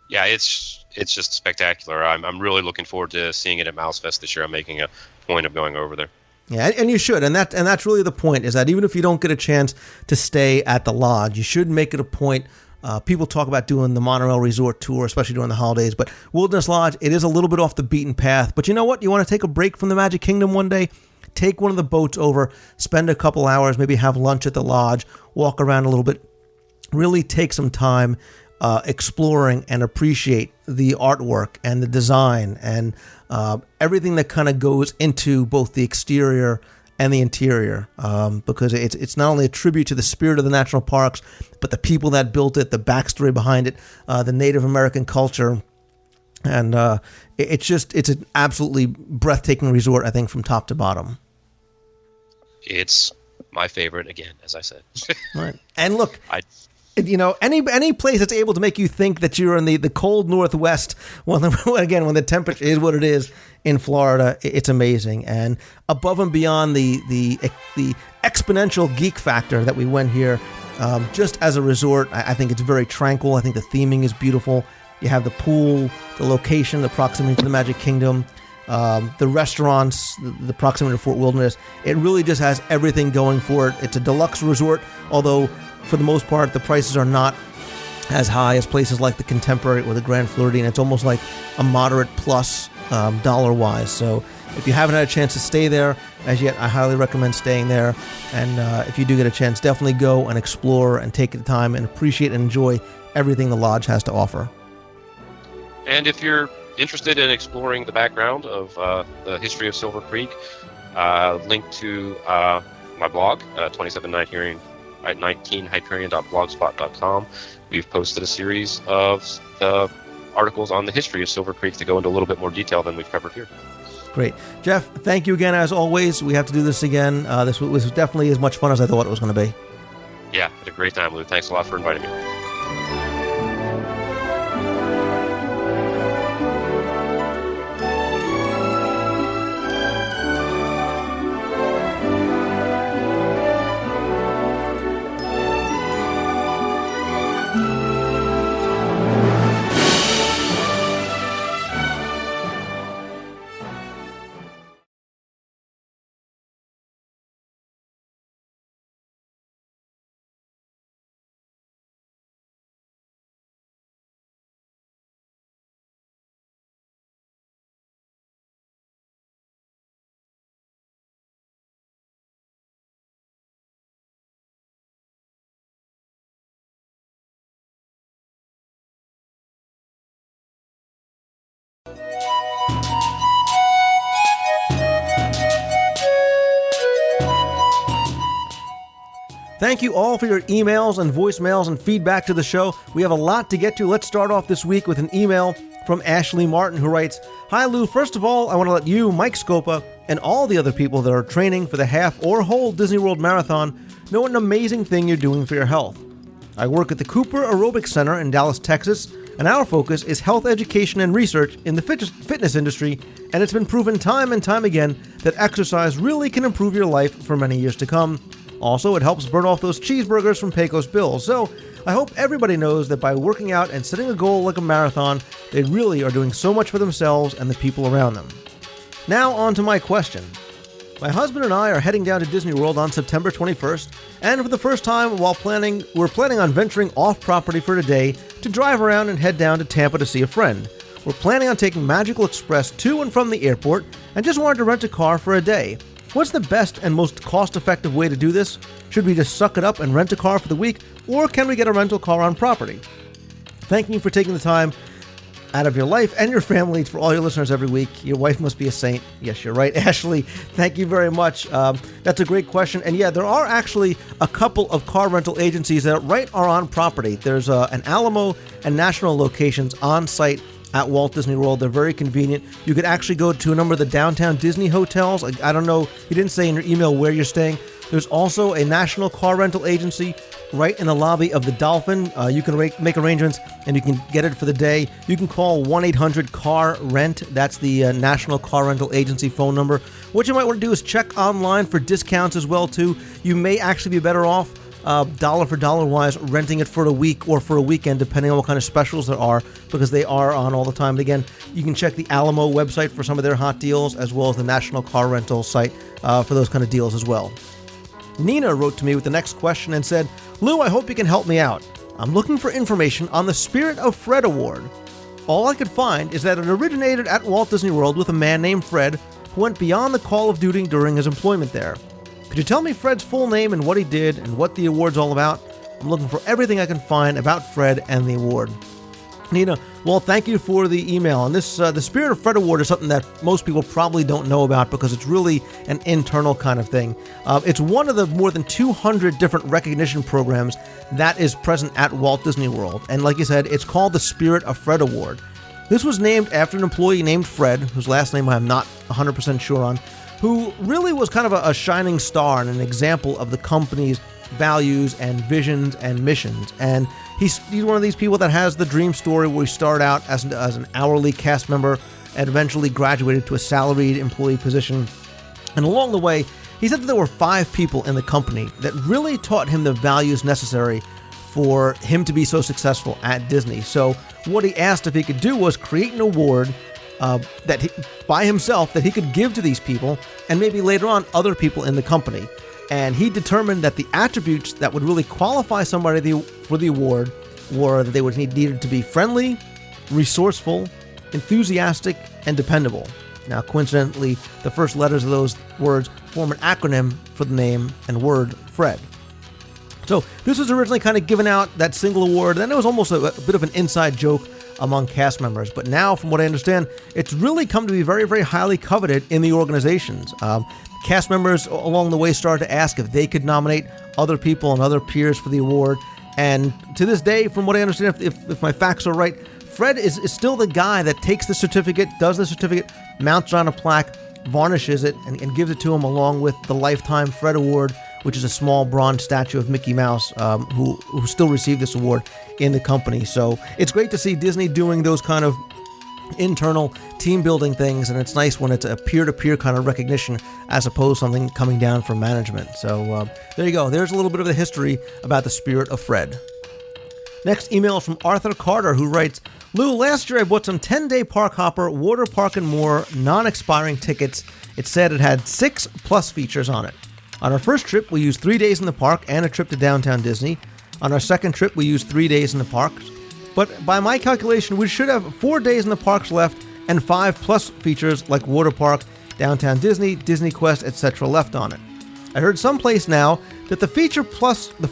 Yeah, it's just spectacular. I'm really looking forward to seeing it at Mouse Fest this year. I'm making a point of going over there. Yeah, and you should, and that's really the point, is that even if you don't get a chance to stay at the lodge, you should make it a point. People talk about doing the Monorail Resort Tour, especially during the holidays, but Wilderness Lodge, it is a little bit off the beaten path. But you know what? You want to take a break from the Magic Kingdom one day? Take one of the boats over, spend a couple hours, maybe have lunch at the lodge, walk around a little bit, really take some time exploring and appreciate the artwork and the design and everything that kind of goes into both the exterior and the interior, because it's not only a tribute to the spirit of the national parks, but the people that built it, the backstory behind it, the Native American culture, and it's an absolutely breathtaking resort, I think, from top to bottom. It's my favorite, again, as I said. Right. And look, any place that's able to make you think that you're in the cold Northwest, when the temperature is what it is in Florida, it's amazing. And above and beyond the exponential geek factor that we went here, just as a resort, I think it's very tranquil. I think the theming is beautiful. You have the pool, the location, the proximity to the Magic Kingdom, the restaurants, the proximity to Fort Wilderness. It really just has everything going for it. It's a deluxe resort, although for the most part, the prices are not as high as places like the Contemporary or the Grand Floridian. It's almost like a moderate plus dollar-wise. So if you haven't had a chance to stay there as yet, I highly recommend staying there. And if you do get a chance, definitely go and explore and take the time and appreciate and enjoy everything the lodge has to offer. And if you're interested in exploring the background of the history of Silver Creek, link to my blog, 19hyperion.blogspot.com. We've posted a series of articles on the history of Silver Creek to go into a little bit more detail than we've covered here. Great. Jeff, thank you again, as always. We have to do this again. This was definitely as much fun as I thought it was going to be. Yeah, had a great time, Lou. Thanks a lot for inviting me. Thank you all for your emails and voicemails and feedback to the show. We have a lot to get to. Let's start off this week with an email from Ashley Martin, who writes, "Hi Lou, first of all, I want to let you, Mike Scopa, and all the other people that are training for the half or whole Disney World Marathon know what an amazing thing you're doing for your health. I work at the Cooper Aerobics Center in Dallas, Texas, and our focus is health education and research in the fitness industry, and it's been proven time and time again that exercise really can improve your life for many years to come. Also, it helps burn off those cheeseburgers from Pecos Bill. So, I hope everybody knows that by working out and setting a goal like a marathon, they really are doing so much for themselves and the people around them. Now, on to my question. My husband and I are heading down to Disney World on September 21st, and for the first time we're planning on venturing off-property for a day to drive around and head down to Tampa to see a friend. We're planning on taking Magical Express to and from the airport, and just wanted to rent a car for a day. What's the best and most cost-effective way to do this? Should we just suck it up and rent a car for the week, or can we get a rental car on property? Thank you for taking the time out of your life and your family for all your listeners every week. Your wife must be a saint. Yes, you're right, Ashley. Thank you very much. That's a great question. And yeah, there are actually a couple of car rental agencies that are on property. There's an Alamo and National locations on site at Walt Disney World. They're very convenient. You could actually go to a number of the downtown Disney hotels. I don't know, you didn't say in your email where you're staying. There's also a national car rental agency right in the lobby of the Dolphin. You can make arrangements, and you can get it for the day. You can call 1-800-CAR-RENT. That's the National Car Rental Agency phone number. What you might want to do is check online for discounts as well, too. You may actually be better off dollar for dollar wise renting it for a week or for a weekend, depending on what kind of specials there are, because they are on all the time. And again, you can check the Alamo website for some of their hot deals, as well as the National Car Rental site for those kind of deals as well. Nina wrote to me with the next question and said, Lou, I hope you can help me out. I'm looking for information on the Spirit of Fred Award. All I could find is that it originated at Walt Disney World with a man named Fred who went beyond the call of duty during his employment there. Could you tell me Fred's full name and what he did and what the award's all about? I'm looking for everything I can find about Fred and the award. Nina, well, thank you for the email. And this, the Spirit of Fred Award is something that most people probably don't know about because it's really an internal kind of thing. It's one of the more than 200 different recognition programs that is present at Walt Disney World. And like you said, it's called the Spirit of Fred Award. This was named after an employee named Fred, whose last name I'm not 100% sure on, who really was kind of a shining star and an example of the company's values and visions and missions. And he's one of these people that has the dream story where he started out as an hourly cast member and eventually graduated to a salaried employee position. And along the way, he said that there were 5 people in the company that really taught him the values necessary for him to be so successful at Disney. So what he asked if he could do was create an award by himself that he could give to these people and maybe later on other people in the company. And he determined that the attributes that would really qualify somebody for the award were that they would needed to be friendly, resourceful, enthusiastic, and dependable. Now, coincidentally, the first letters of those words form an acronym for the name and word Fred. So this was originally kind of given out, that single award, and it was almost a bit of an inside joke among cast members. But now, from what I understand, it's really come to be very, very highly coveted in the organizations. Cast members along the way started to ask if they could nominate other people and other peers for the award. And to this day, from what I understand, if my facts are right, Fred is still the guy that takes the certificate, does the certificate, mounts it on a plaque, varnishes it, and gives it to him along with the Lifetime Fred Award, which is a small bronze statue of Mickey Mouse, who still received this award in the company. So it's great to see Disney doing those kind of internal team building things, and it's nice when it's a peer-to-peer kind of recognition as opposed to something coming down from management. So there you go. There's a little bit of the history about the Spirit of Fred. Next email is from Arthur Carter, who writes, Lou, last year I bought some 10-day Park Hopper, Water Park and More non-expiring tickets. It said it had 6 plus features on it. On our first trip, we used 3 days in the park and a trip to downtown Disney. On our second trip, we used 3 days in the parks. But by my calculation, we should have 4 days in the parks left and 5 plus features like Water Park, Downtown Disney, Disney Quest, etc. left on it. I heard someplace now that the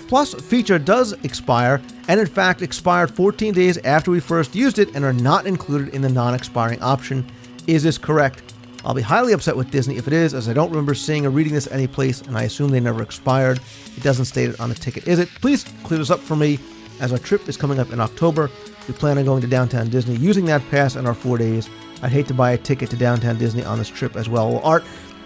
plus feature does expire, and in fact expired 14 days after we first used it and are not included in the non-expiring option. Is this correct? I'll be highly upset with Disney if it is, as I don't remember seeing or reading this anyplace, and I assume they never expired. It doesn't state it on the ticket, is it? Please clear this up for me, as our trip is coming up in October. We plan on going to Downtown Disney using that pass in our 4 days. I'd hate to buy a ticket to Downtown Disney on this trip as well. Well, Art,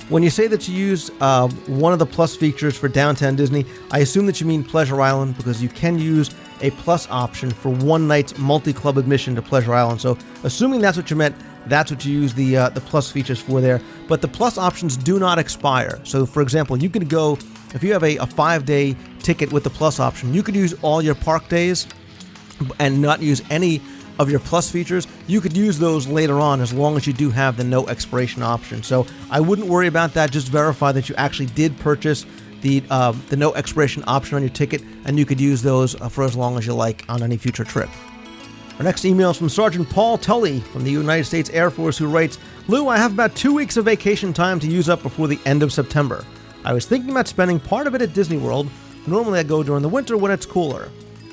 when you say that you use one of the plus features for Downtown Disney, I assume that you mean Pleasure Island, because you can use a plus option for one night's multi-club admission to Pleasure Island. So assuming that's what you meant, that's what you use the plus features for there. But the plus options do not expire. So for example, you could go, if you have a 5-day ticket with the plus option, you could use all your park days and not use any of your plus features. You could use those later on as long as you do have the no expiration option. So I wouldn't worry about that. Just verify that you actually did purchase the no expiration option on your ticket, and you could use those for as long as you like on any future trip. Our next email is from Sergeant Paul Tully from the United States Air Force, who writes, Lou, I have about 2 weeks of vacation time to use up before the end of September. I was thinking about spending part of it at Disney World. Normally I go during the winter when it's cooler.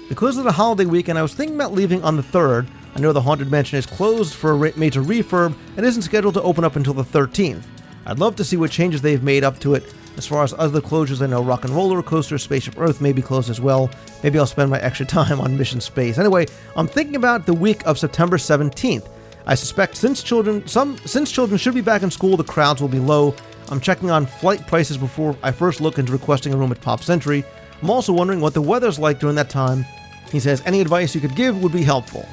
Because of the holiday weekend, I was thinking about leaving on the 3rd. I know the Haunted Mansion is closed for a major refurb and isn't scheduled to open up until the 13th. I'd love to see what changes they've made up to it. As far as other closures, I know Rock and Roller Coaster, Spaceship Earth may be closed as well. Maybe I'll spend my extra time on Mission Space. Anyway, I'm thinking about the week of September 17th. I suspect since children should be back in school, the crowds will be low. I'm checking on flight prices before I first look into requesting a room at Pop Century. I'm also wondering what the weather's like during that time. He says, any advice you could give would be helpful.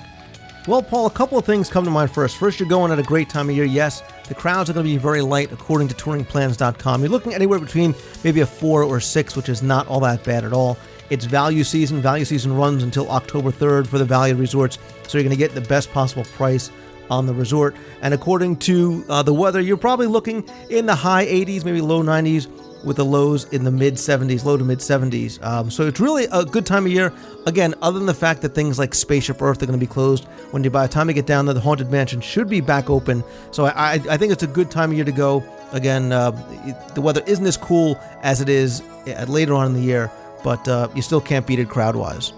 Well, Paul, a couple of things come to mind first. First, you're going at a great time of year. Yes, the crowds are going to be very light according to touringplans.com. You're looking anywhere between maybe a 4 or 6, which is not all that bad at all. It's value season. Value season runs until October 3rd for the value resorts, so you're going to get the best possible price on the resort. And according to the weather, you're probably looking in the high 80s, maybe low 90s, with the lows in the mid 70s, low to mid 70s. So it's really a good time of year. Again, other than the fact that things like Spaceship Earth are going to be closed, by the time you get down there, the Haunted Mansion should be back open. So I think it's a good time of year to go. Again, the weather isn't as cool as it is later on in the year, but you still can't beat it crowd-wise.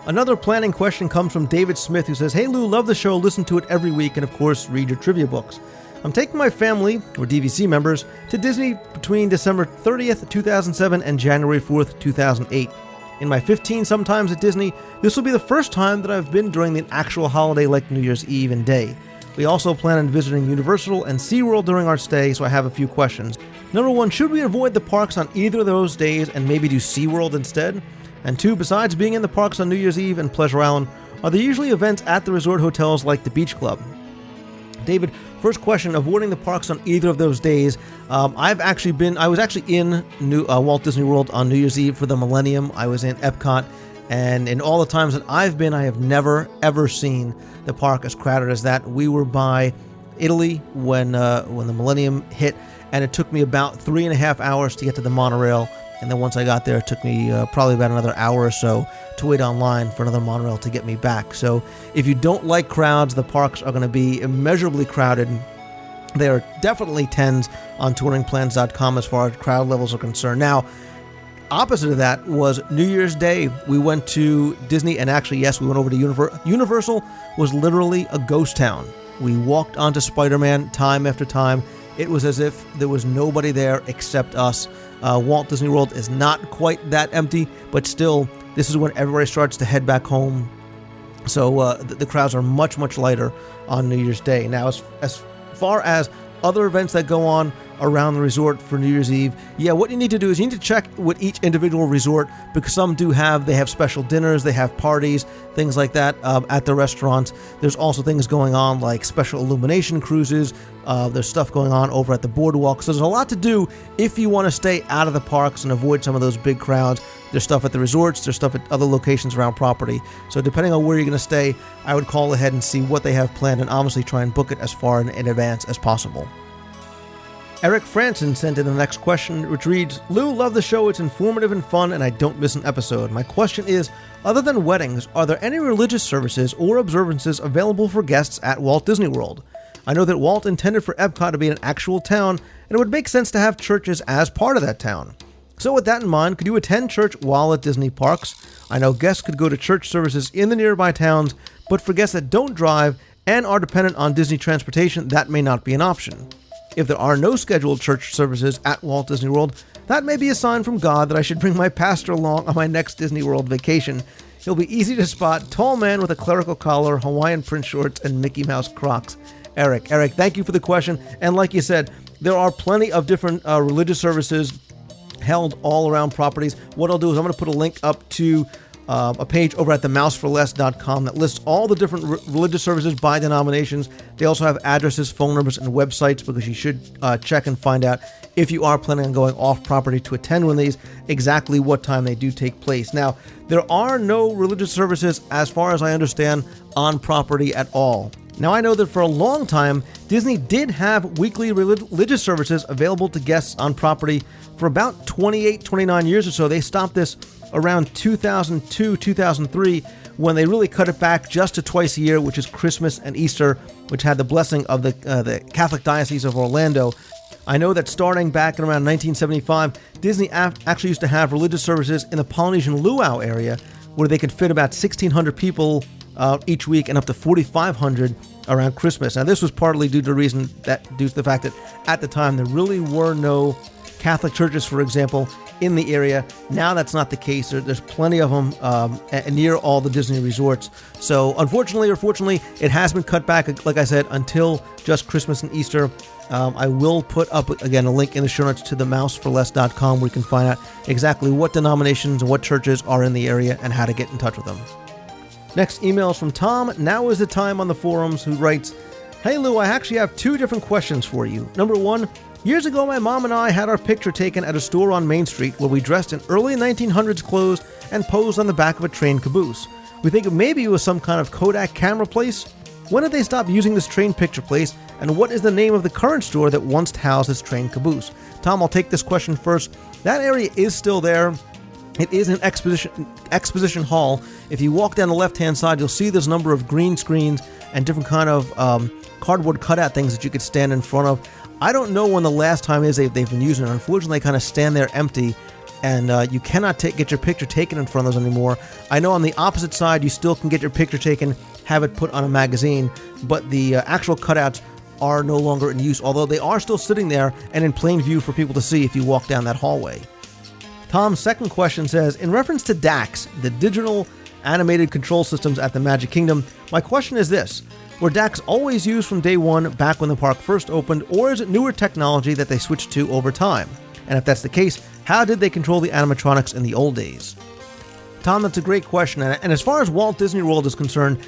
Another planning question comes from David Smith, who says, "Hey Lou, love the show, listen to it every week, and of course read your trivia books. I'm taking my family, or DVC members, to Disney between December 30th, 2007 and January 4th, 2008. In my 15 sometimes at Disney, this will be the first time that I've been during an actual holiday like New Year's Eve and Day. We also plan on visiting Universal and SeaWorld during our stay, so I have a few questions. Number 1, should we avoid the parks on either of those days and maybe do SeaWorld instead? And 2, besides being in the parks on New Year's Eve and Pleasure Island, are there usually events at the resort hotels like the Beach Club?" David, first question, avoiding the parks on either of those days. I was actually in Walt Disney World on New Year's Eve for the Millennium. I was in Epcot, and in all the times that I've been, I have never, ever seen the park as crowded as that. We were by Italy when the Millennium hit, and it took me about 3.5 hours to get to the monorail. And then once I got there, it took me probably about another hour or so to wait online for another monorail to get me back. So if you don't like crowds, the parks are going to be immeasurably crowded. They are definitely 10s on touringplans.com as far as crowd levels are concerned. Now, opposite of that was New Year's Day. We went to Disney, and actually, yes, we went over to Universal. Was literally a ghost town. We walked onto Spider-Man time after time. It was as if there was nobody there except us. Walt Disney World is not quite that empty, but still, this is when everybody starts to head back home. So the crowds are much, much lighter on New Year's Day. Now, as far as other events that go on around the resort for New Year's Eve, what you need to do is you need to check with each individual resort, because some they have special dinners, they have parties, things like that at the restaurants. There's also things going on like special illumination cruises. There's stuff going on over at the boardwalk. So there's a lot to do if you want to stay out of the parks and avoid some of those big crowds. There's stuff at the resorts, there's stuff at other locations around property. So depending on where you're going to stay, I would call ahead and see what they have planned, and obviously try and book it as far in advance as possible. Eric Franson sent in the next question, which reads, "Lou, love the show. It's informative and fun, and I don't miss an episode. My question is, other than weddings, are there any religious services or observances available for guests at Walt Disney World? I know that Walt intended for Epcot to be an actual town, and it would make sense to have churches as part of that town. So with that in mind, could you attend church while at Disney parks? I know guests could go to church services in the nearby towns, but for guests that don't drive and are dependent on Disney transportation, that may not be an option. If there are no scheduled church services at Walt Disney World, that may be a sign from God that I should bring my pastor along on my next Disney World vacation. He'll be easy to spot, tall man with a clerical collar, Hawaiian print shorts, and Mickey Mouse Crocs." Eric, thank you for the question. And like you said, there are plenty of different religious services held all around properties. What I'll do is I'm going to put a link up to a page over at themouseforless.com that lists all the different religious services by denominations. They also have addresses, phone numbers, and websites, because you should check and find out, if you are planning on going off property to attend one of these, exactly what time they do take place. Now, there are no religious services, as far as I understand, on property at all. Now, I know that for a long time, Disney did have weekly religious services available to guests on property for about 28, 29 years or so. They stopped this around 2002, 2003, when they really cut it back just to twice a year, which is Christmas and Easter, which had the blessing of the Catholic Diocese of Orlando. I know that starting back in around 1975, Disney actually used to have religious services in the Polynesian Luau area, where they could fit about 1,600 people each week and up to 4,500 around Christmas. Now, this was partly due to the fact that at the time there really were no Catholic churches, for example, in the area. Now that's not the case. There's plenty of them near all the Disney resorts. So unfortunately or fortunately, it has been cut back, like I said, until just Christmas and Easter. I will put up, again, a link in the show notes to the mouseforless.com where you can find out exactly what denominations and what churches are in the area and how to get in touch with them. Next email is from Tom. Now is the time on the forums, who writes, "Hey Lou, I actually have 2 different questions for you. Number 1, years ago my mom and I had our picture taken at a store on Main Street where we dressed in early 1900s clothes and posed on the back of a train caboose. We think maybe it was some kind of Kodak camera place. When did they stop using this train picture place, and what is the name of the current store that once housed this train caboose?" Tom, I'll take this question first. That area is still there. It is an exposition hall. If you walk down the left-hand side, you'll see there's a number of green screens and different kind of cardboard cutout things that you could stand in front of. I don't know when the last time is they've been using it. Unfortunately, they kind of stand there empty, and you cannot get your picture taken in front of those anymore. I know on the opposite side, you still can get your picture taken, have it put on a magazine, but the actual cutouts are no longer in use, although they are still sitting there and in plain view for people to see if you walk down that hallway. Tom's second question says, in reference to DACs, the digital animated control systems at the Magic Kingdom, my question is this: were DACs always used from day one back when the park first opened, or is it newer technology that they switched to over time? And if that's the case, how did they control the animatronics in the old days? Tom, that's a great question. And as far as Walt Disney World is concerned,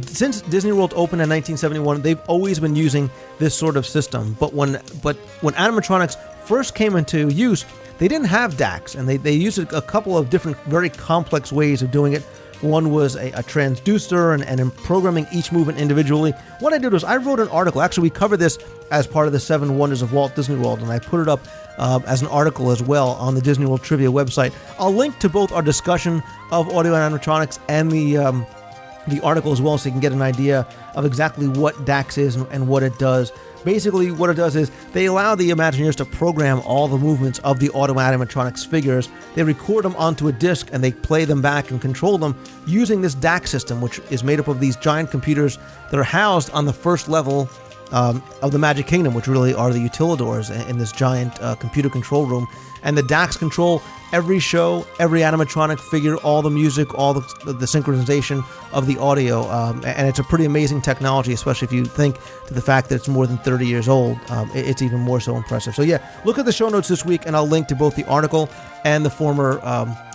since Disney World opened in 1971, they've always been using this sort of system. But when animatronics first came into use, they didn't have DACs, and they used a couple of different, very complex ways of doing it. One was a transducer and in programming each movement individually. What I did was I wrote an article. Actually, we covered this as part of the 7 Wonders of Walt Disney World, and I put it up as an article as well on the Disney World Trivia website. I'll link to both our discussion of audio animatronics and the article as well, so you can get an idea of exactly what DACs is and what it does. Basically, what it does is they allow the Imagineers to program all the movements of the audio animatronics figures. They record them onto a disc and they play them back and control them using this DAC system, which is made up of these giant computers that are housed on the first level of the Magic Kingdom, which really are the utilidors in this giant computer control room. And the DACs control every show, every animatronic figure, all the music, all the synchronization of the audio. And it's a pretty amazing technology, especially if you think to the fact that it's more than 30 years old. It's even more so impressive. So yeah, look at the show notes this week, and I'll link to both the article and the former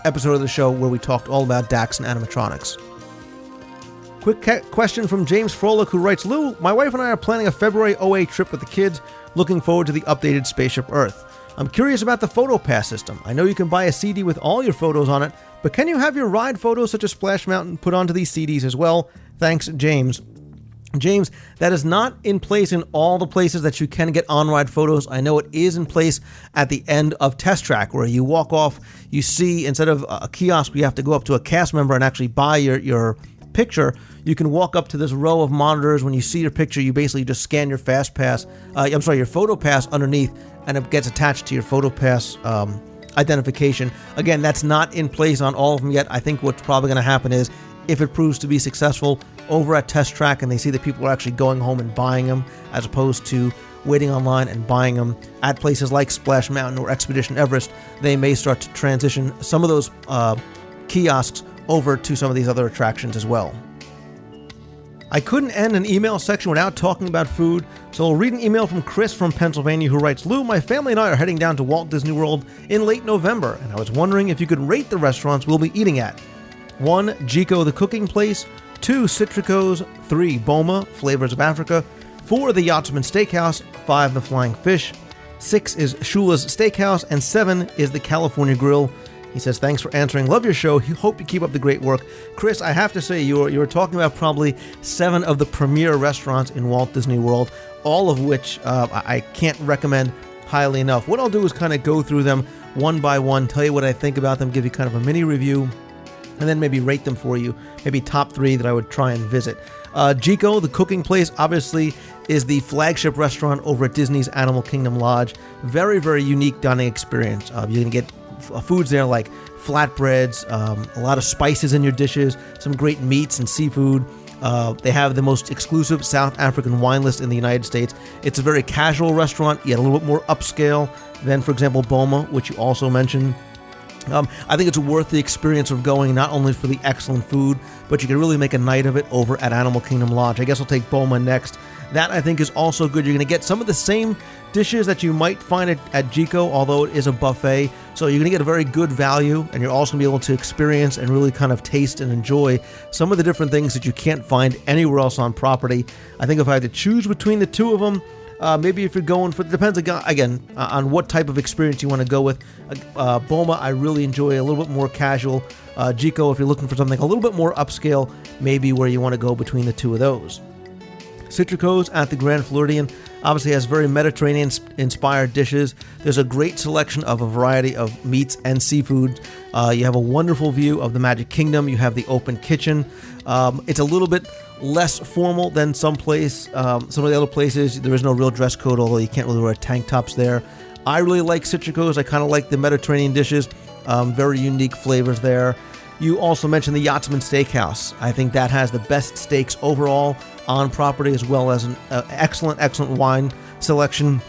episode of the show where we talked all about DACs and animatronics. Quick question from James Froelich, who writes, Lou, my wife and I are planning a February 08 trip with the kids, looking forward to the updated Spaceship Earth. I'm curious about the photo pass system. I know you can buy a CD with all your photos on it, but can you have your ride photos such as Splash Mountain put onto these CDs as well? Thanks, James. James, that is not in place in all the places that you can get on-ride photos. I know it is in place at the end of Test Track, where you walk off, you see, instead of a kiosk where you have to go up to a cast member and actually buy your picture, you can walk up to this row of monitors. When you see your picture, you basically just scan your your photo pass underneath, and it gets attached to your photo pass identification. Again, that's not in place on all of them yet. I think what's probably going to happen is, if it proves to be successful over at Test Track and they see that people are actually going home and buying them as opposed to waiting online and buying them at places like Splash Mountain or Expedition Everest, they may start to transition some of those kiosks over to some of these other attractions as well. I couldn't end an email section without talking about food, so I'll read an email from Chris from Pennsylvania, who writes, Lou, my family and I are heading down to Walt Disney World in late November, and I was wondering if you could rate the restaurants we'll be eating at. 1. Jico the Cooking Place, 2. Citrico's, 3. Boma, Flavors of Africa, 4. The Yachtsman Steakhouse, 5. The Flying Fish, 6 is Shula's Steakhouse, and 7 is the California Grill. He says, thanks for answering. Love your show. Hope you keep up the great work. Chris, I have to say, you were talking about probably 7 of the premier restaurants in Walt Disney World, all of which I can't recommend highly enough. What I'll do is kind of go through them one by one, tell you what I think about them, give you kind of a mini review, and then maybe rate them for you, maybe top 3 that I would try and visit. Jico, the Cooking Place, obviously is the flagship restaurant over at Disney's Animal Kingdom Lodge. Very, very unique dining experience. You can get foods there like flatbreads, a lot of spices in your dishes, some great meats and seafood. They have the most exclusive South African wine list in the United States. It's a very casual restaurant, yet a little bit more upscale. than, for example, Boma, which you also mentioned. I think it's worth the experience of going, not only for the excellent food, but you can really make a night of it over at Animal Kingdom Lodge. I guess I'll take Boma next. That, I think, is also good. You're going to get some of the same dishes that you might find at Jico, although it is a buffet. So you're going to get a very good value, and you're also going to be able to experience and really kind of taste and enjoy some of the different things that you can't find anywhere else on property. I think if I had to choose between the two of them, maybe if you're going for, it depends again on what type of experience you want to go with. Boma, I really enjoy a little bit more casual. Jico, if you're looking for something a little bit more upscale, maybe where you want to go between the two of those. Citrico's at the Grand Floridian obviously has very Mediterranean-inspired dishes. There's a great selection of a variety of meats and seafood. You have a wonderful view of the Magic Kingdom. You have the open kitchen. It's a little bit less formal than some of the other places. There is no real dress code, although you can't really wear tank tops there. I really like Citrico's. I kind of like the Mediterranean dishes. Very unique flavors there. You also mentioned the Yachtsman Steakhouse. I think that has the best steaks overall on property, as well as an excellent wine selection.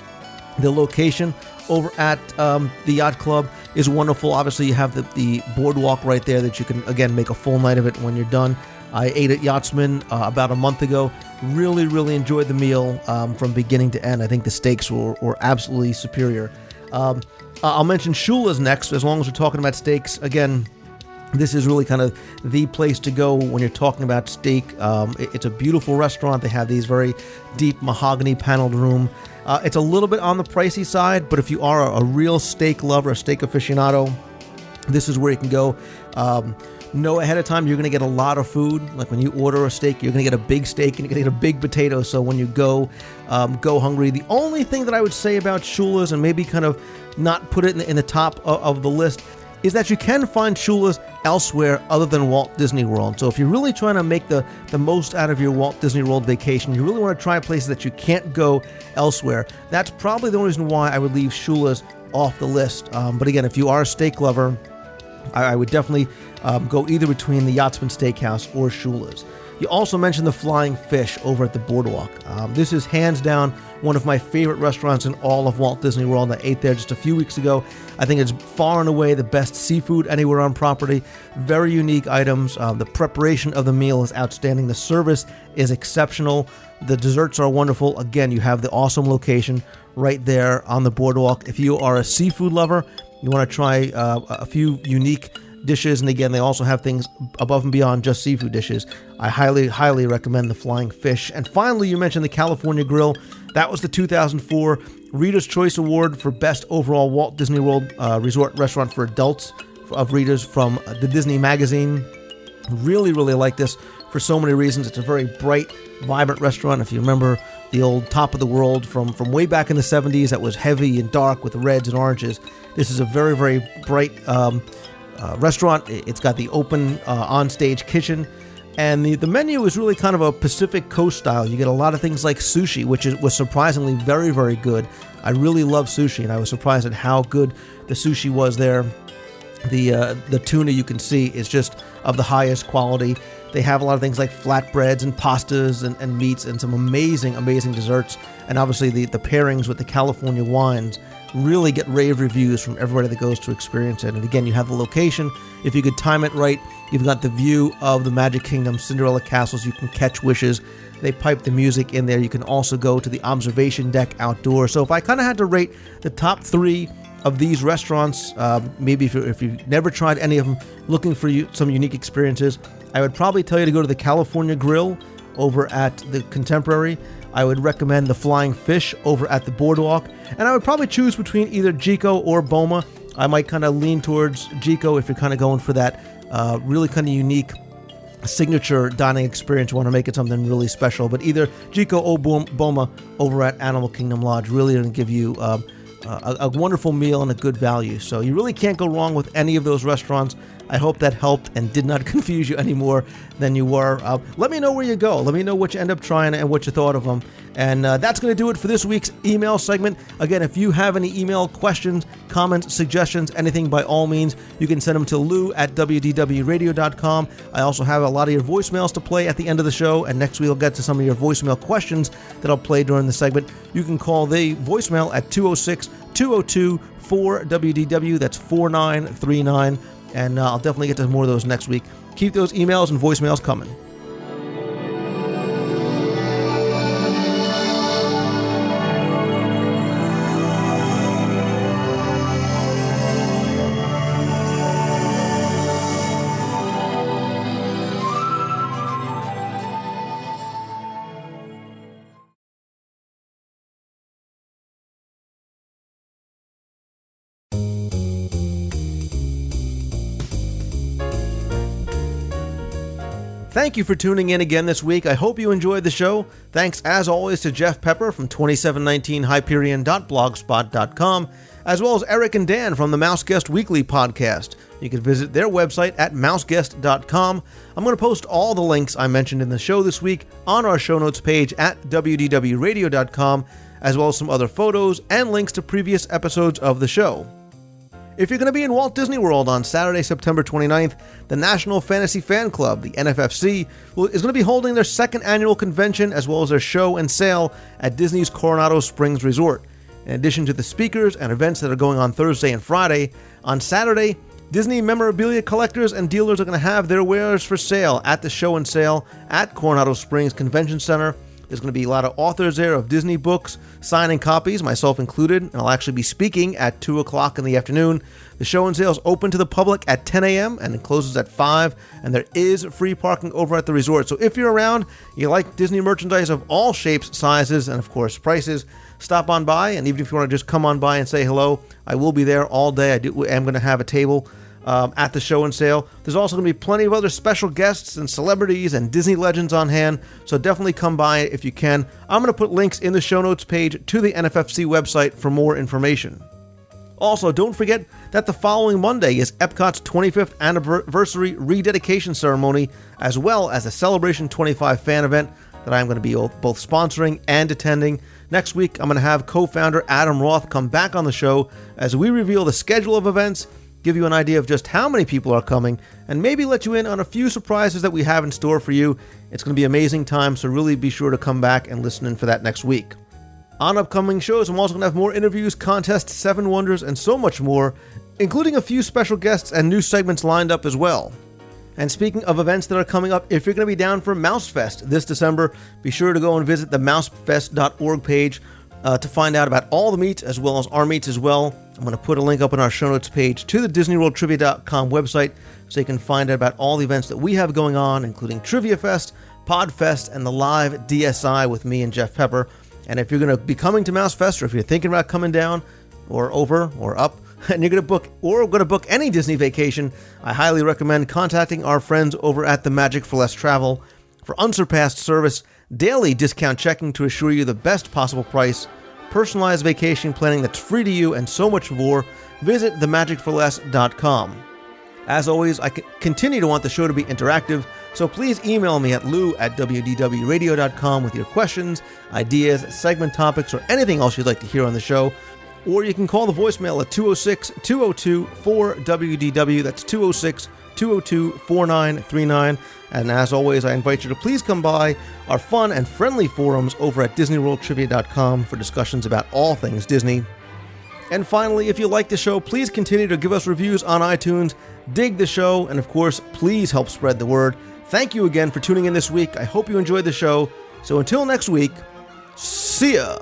The location over at the Yacht Club is wonderful. Obviously, you have the boardwalk right there that you can, again, make a full night of it when you're done. I ate at Yachtsman about a month ago. Really enjoyed the meal from beginning to end. I think the steaks were absolutely superior. I'll mention Shula's next, as long as we're talking about steaks. Again, this is really kind of the place to go when you're talking about steak. It's a beautiful restaurant. They have these very deep mahogany paneled room. It's a little bit on the pricey side, but if you are a real steak lover, a steak aficionado, this is where you can go. Know ahead of time you're going to get a lot of food. Like when you order a steak, you're going to get a big steak and you're going to get a big potato. So when you go hungry. The only thing that I would say about Shula's, and maybe kind of not put it in the top of the list, is that you can find Shula's elsewhere other than Walt Disney World. So if you're really trying to make the most out of your Walt Disney World vacation, you really want to try places that you can't go elsewhere, that's probably the only reason why I would leave Shula's off the list. But again, if you are a steak lover, I would definitely go either between the Yachtsman Steakhouse or Shula's. You also mentioned the Flying Fish over at the Boardwalk. This is hands down one of my favorite restaurants in all of Walt Disney World. I ate there just a few weeks ago. I think it's far and away the best seafood anywhere on property. Very unique items. The preparation of the meal is outstanding. The service is exceptional. The desserts are wonderful. Again, you have the awesome location right there on the Boardwalk. If you are a seafood lover, you want to try a few unique dishes, and again, they also have things above and beyond just seafood dishes. I highly recommend the Flying Fish. And finally, you mentioned the California Grill. That was the 2004 Reader's Choice Award for Best Overall Walt Disney World Resort Restaurant for Adults of readers from the Disney Magazine. Really like this for so many reasons. It's a very bright, vibrant restaurant. If you remember the old Top of the World from way back in the 70s that was heavy and dark with reds and oranges, this is a very bright restaurant. It's got the open on-stage kitchen, and the menu is really kind of a Pacific Coast style. You get a lot of things like sushi, which was surprisingly very good. I really love sushi, and I was surprised at how good the sushi was there. The tuna, you can see, is just of the highest quality. They have a lot of things like flatbreads and pastas and meats and some amazing desserts. And obviously the pairings with the California wines really get rave reviews from everybody that goes to experience it. And again, you have the location. If you could time it right, you've got the view of the Magic Kingdom, Cinderella Castles. You can catch wishes. They pipe the music in there. You can also go to the observation deck outdoors. So if I kind of had to rate the top three of these restaurants, maybe if you've never tried any of them, looking for some unique experiences, I would probably tell you to go to the California Grill over at the Contemporary. I would recommend the Flying Fish over at the Boardwalk, and I would probably choose between either Jico or Boma. I might kind of lean towards Jico if you're kind of going for that really kind of unique signature dining experience. You want to make it something really special, but either Jico or Boma over at Animal Kingdom Lodge really going to give you a wonderful meal and a good value. So you really can't go wrong with any of those restaurants. I hope that helped and did not confuse you any more than you were. Let me know where you go. Let me know what you end up trying and what you thought of them. And that's going to do it for this week's email segment. Again, if you have any email questions, comments, suggestions, anything, by all means, you can send them to lou@wdwradio.com. I also have a lot of your voicemails to play at the end of the show, and next week we'll get to some of your voicemail questions that I'll play during the segment. You can call the voicemail at 206 202-4WDW. That's 4939. And I'll definitely get to more of those next week. Keep those emails and voicemails coming. Thank you for tuning in again this week. I hope you enjoyed the show. Thanks, as always, to Jeff Pepper from 2719hyperion.blogspot.com, as well as Eric and Dan from the MouseGuest Weekly podcast. You can visit their website at mouseguest.com. I'm going to post all the links I mentioned in the show this week on our show notes page at wdwradio.com, as well as some other photos and links to previous episodes of the show. If you're going to be in Walt Disney World on Saturday, September 29th, the National Fantasy Fan Club, the NFFC, is going to be holding their second annual convention as well as their show and sale at Disney's Coronado Springs Resort. In addition to the speakers and events that are going on Thursday and Friday, on Saturday, Disney memorabilia collectors and dealers are going to have their wares for sale at the show and sale at Coronado Springs Convention Center. There's going to be a lot of authors there of Disney books, signing copies, myself included, and I'll actually be speaking at 2 o'clock in the afternoon. The show and sale is open to the public at 10 a.m. and it closes at 5, and there is free parking over at the resort. So if you're around, you like Disney merchandise of all shapes, sizes, and of course prices, stop on by, and even if you want to just come on by and say hello, I will be there all day. I am going to have a table at the show and sale. There's also going to be plenty of other special guests and celebrities and Disney legends on hand, so definitely come by if you can. I'm going to put links in the show notes page to the NFFC website for more information. Also, don't forget that the following Monday is Epcot's 25th anniversary rededication ceremony, as well as a Celebration 25 fan event that I'm going to be both sponsoring and attending. Next week, I'm going to have co-founder Adam Roth come back on the show as we reveal the schedule of events, give you an idea of just how many people are coming, and maybe let you in on a few surprises that we have in store for you. It's going to be an amazing time, so really be sure to come back and listen in for that next week. On upcoming shows, I'm also going to have more interviews, contests, 7 Wonders, and so much more, including a few special guests and new segments lined up as well. And speaking of events that are coming up, if you're going to be down for MouseFest this December, be sure to go and visit the mousefest.org page to find out about all the meets as well as our meets as well. I'm going to put a link up on our show notes page to the DisneyWorldTrivia.com website so you can find out about all the events that we have going on, including Trivia Fest, Podfest, and the live DSI with me and Jeff Pepper. And if you're going to be coming to MouseFest, or if you're thinking about coming down or over or up, and you're going to book any Disney vacation, I highly recommend contacting our friends over at the Magic for Less Travel for unsurpassed service, daily discount checking to assure you the best possible price, personalized vacation planning that's free to you, and so much more. Visit themagicforless.com. As always, I continue to want the show to be interactive, so please email me at lou@wdwradio.com with your questions, ideas, segment topics, or anything else you'd like to hear on the show. Or you can call the voicemail at 206-202-4WDW. That's 206-202-4939. And as always, I invite you to please come by our fun and friendly forums over at DisneyWorldTrivia.com for discussions about all things Disney. And finally, if you like the show, please continue to give us reviews on iTunes, dig the show, and of course, please help spread the word. Thank you again for tuning in this week. I hope you enjoyed the show. So until next week, see ya!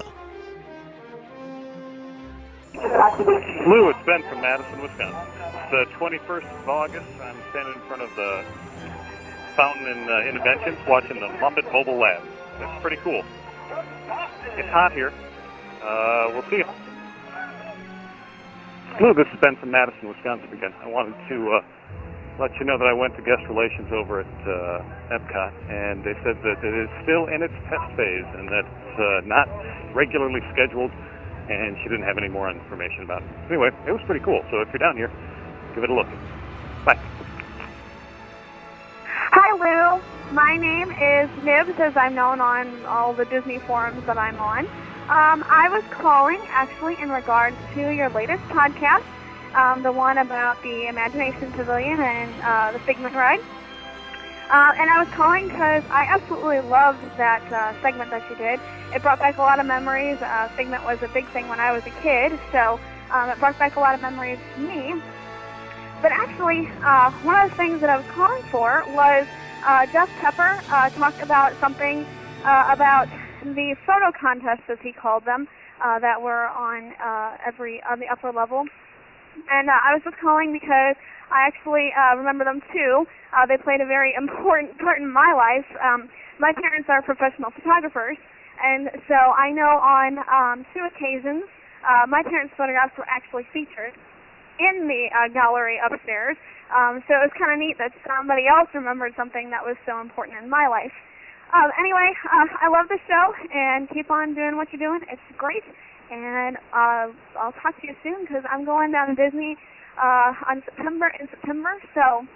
Lou, it's Ben from Madison, Wisconsin. It's the 21st of August. I'm standing in front of the Fountain and Inventions watching the Muppet Mobile Lab. It's pretty cool. It's hot here. We'll see you. Lou, this is Ben from Madison, Wisconsin again. I wanted to let you know that I went to guest relations over at Epcot, and they said that it is still in its test phase and that it's not regularly scheduled, and she didn't have any more information about it. Anyway, it was pretty cool, so if you're down here, give it a look. Bye. Hi, Lou. My name is Nibs, as I'm known on all the Disney forums that I'm on. I was calling, actually, in regards to your latest podcast, the one about the Imagination Pavilion and the Figment Ride. And I was calling because I absolutely loved that segment that you did. It brought back a lot of memories. Segment was a big thing when I was a kid, so it brought back a lot of memories to me. But actually, one of the things that I was calling for was Jeff Pepper talked about something about the photo contests, as he called them, that were on the upper level. And I was just calling because I actually remember them too. They played a very important part in my life. My parents are professional photographers, and so I know on 2 occasions my parents' photographs were actually featured in the gallery upstairs. So it was kind of neat that somebody else remembered something that was so important in my life. Anyway, I love the show, and keep on doing what you're doing. It's great, and I'll talk to you soon because I'm going down to Disney in September, so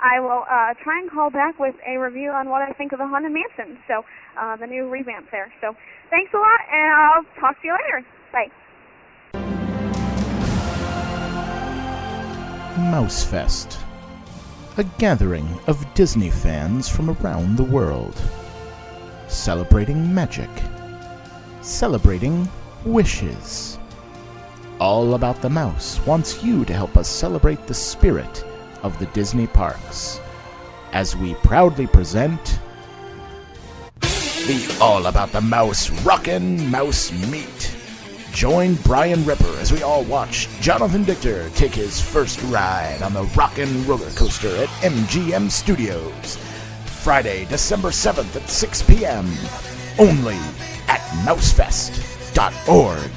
I will try and call back with a review on what I think of the Haunted Mansion, so the new revamp there. So thanks a lot, and I'll talk to you later. Bye. Mousefest, a gathering of Disney fans from around the world, celebrating magic, celebrating wishes. All About the Mouse wants you to help us celebrate the spirit of the Disney parks as we proudly present the All About the Mouse Rockin' Mouse Meet. Join Brian Ripper as we all watch Jonathan Dichter take his first ride on the Rockin' Roller Coaster at MGM Studios. Friday, December 7th at 6 p.m. Only at mousefest.org.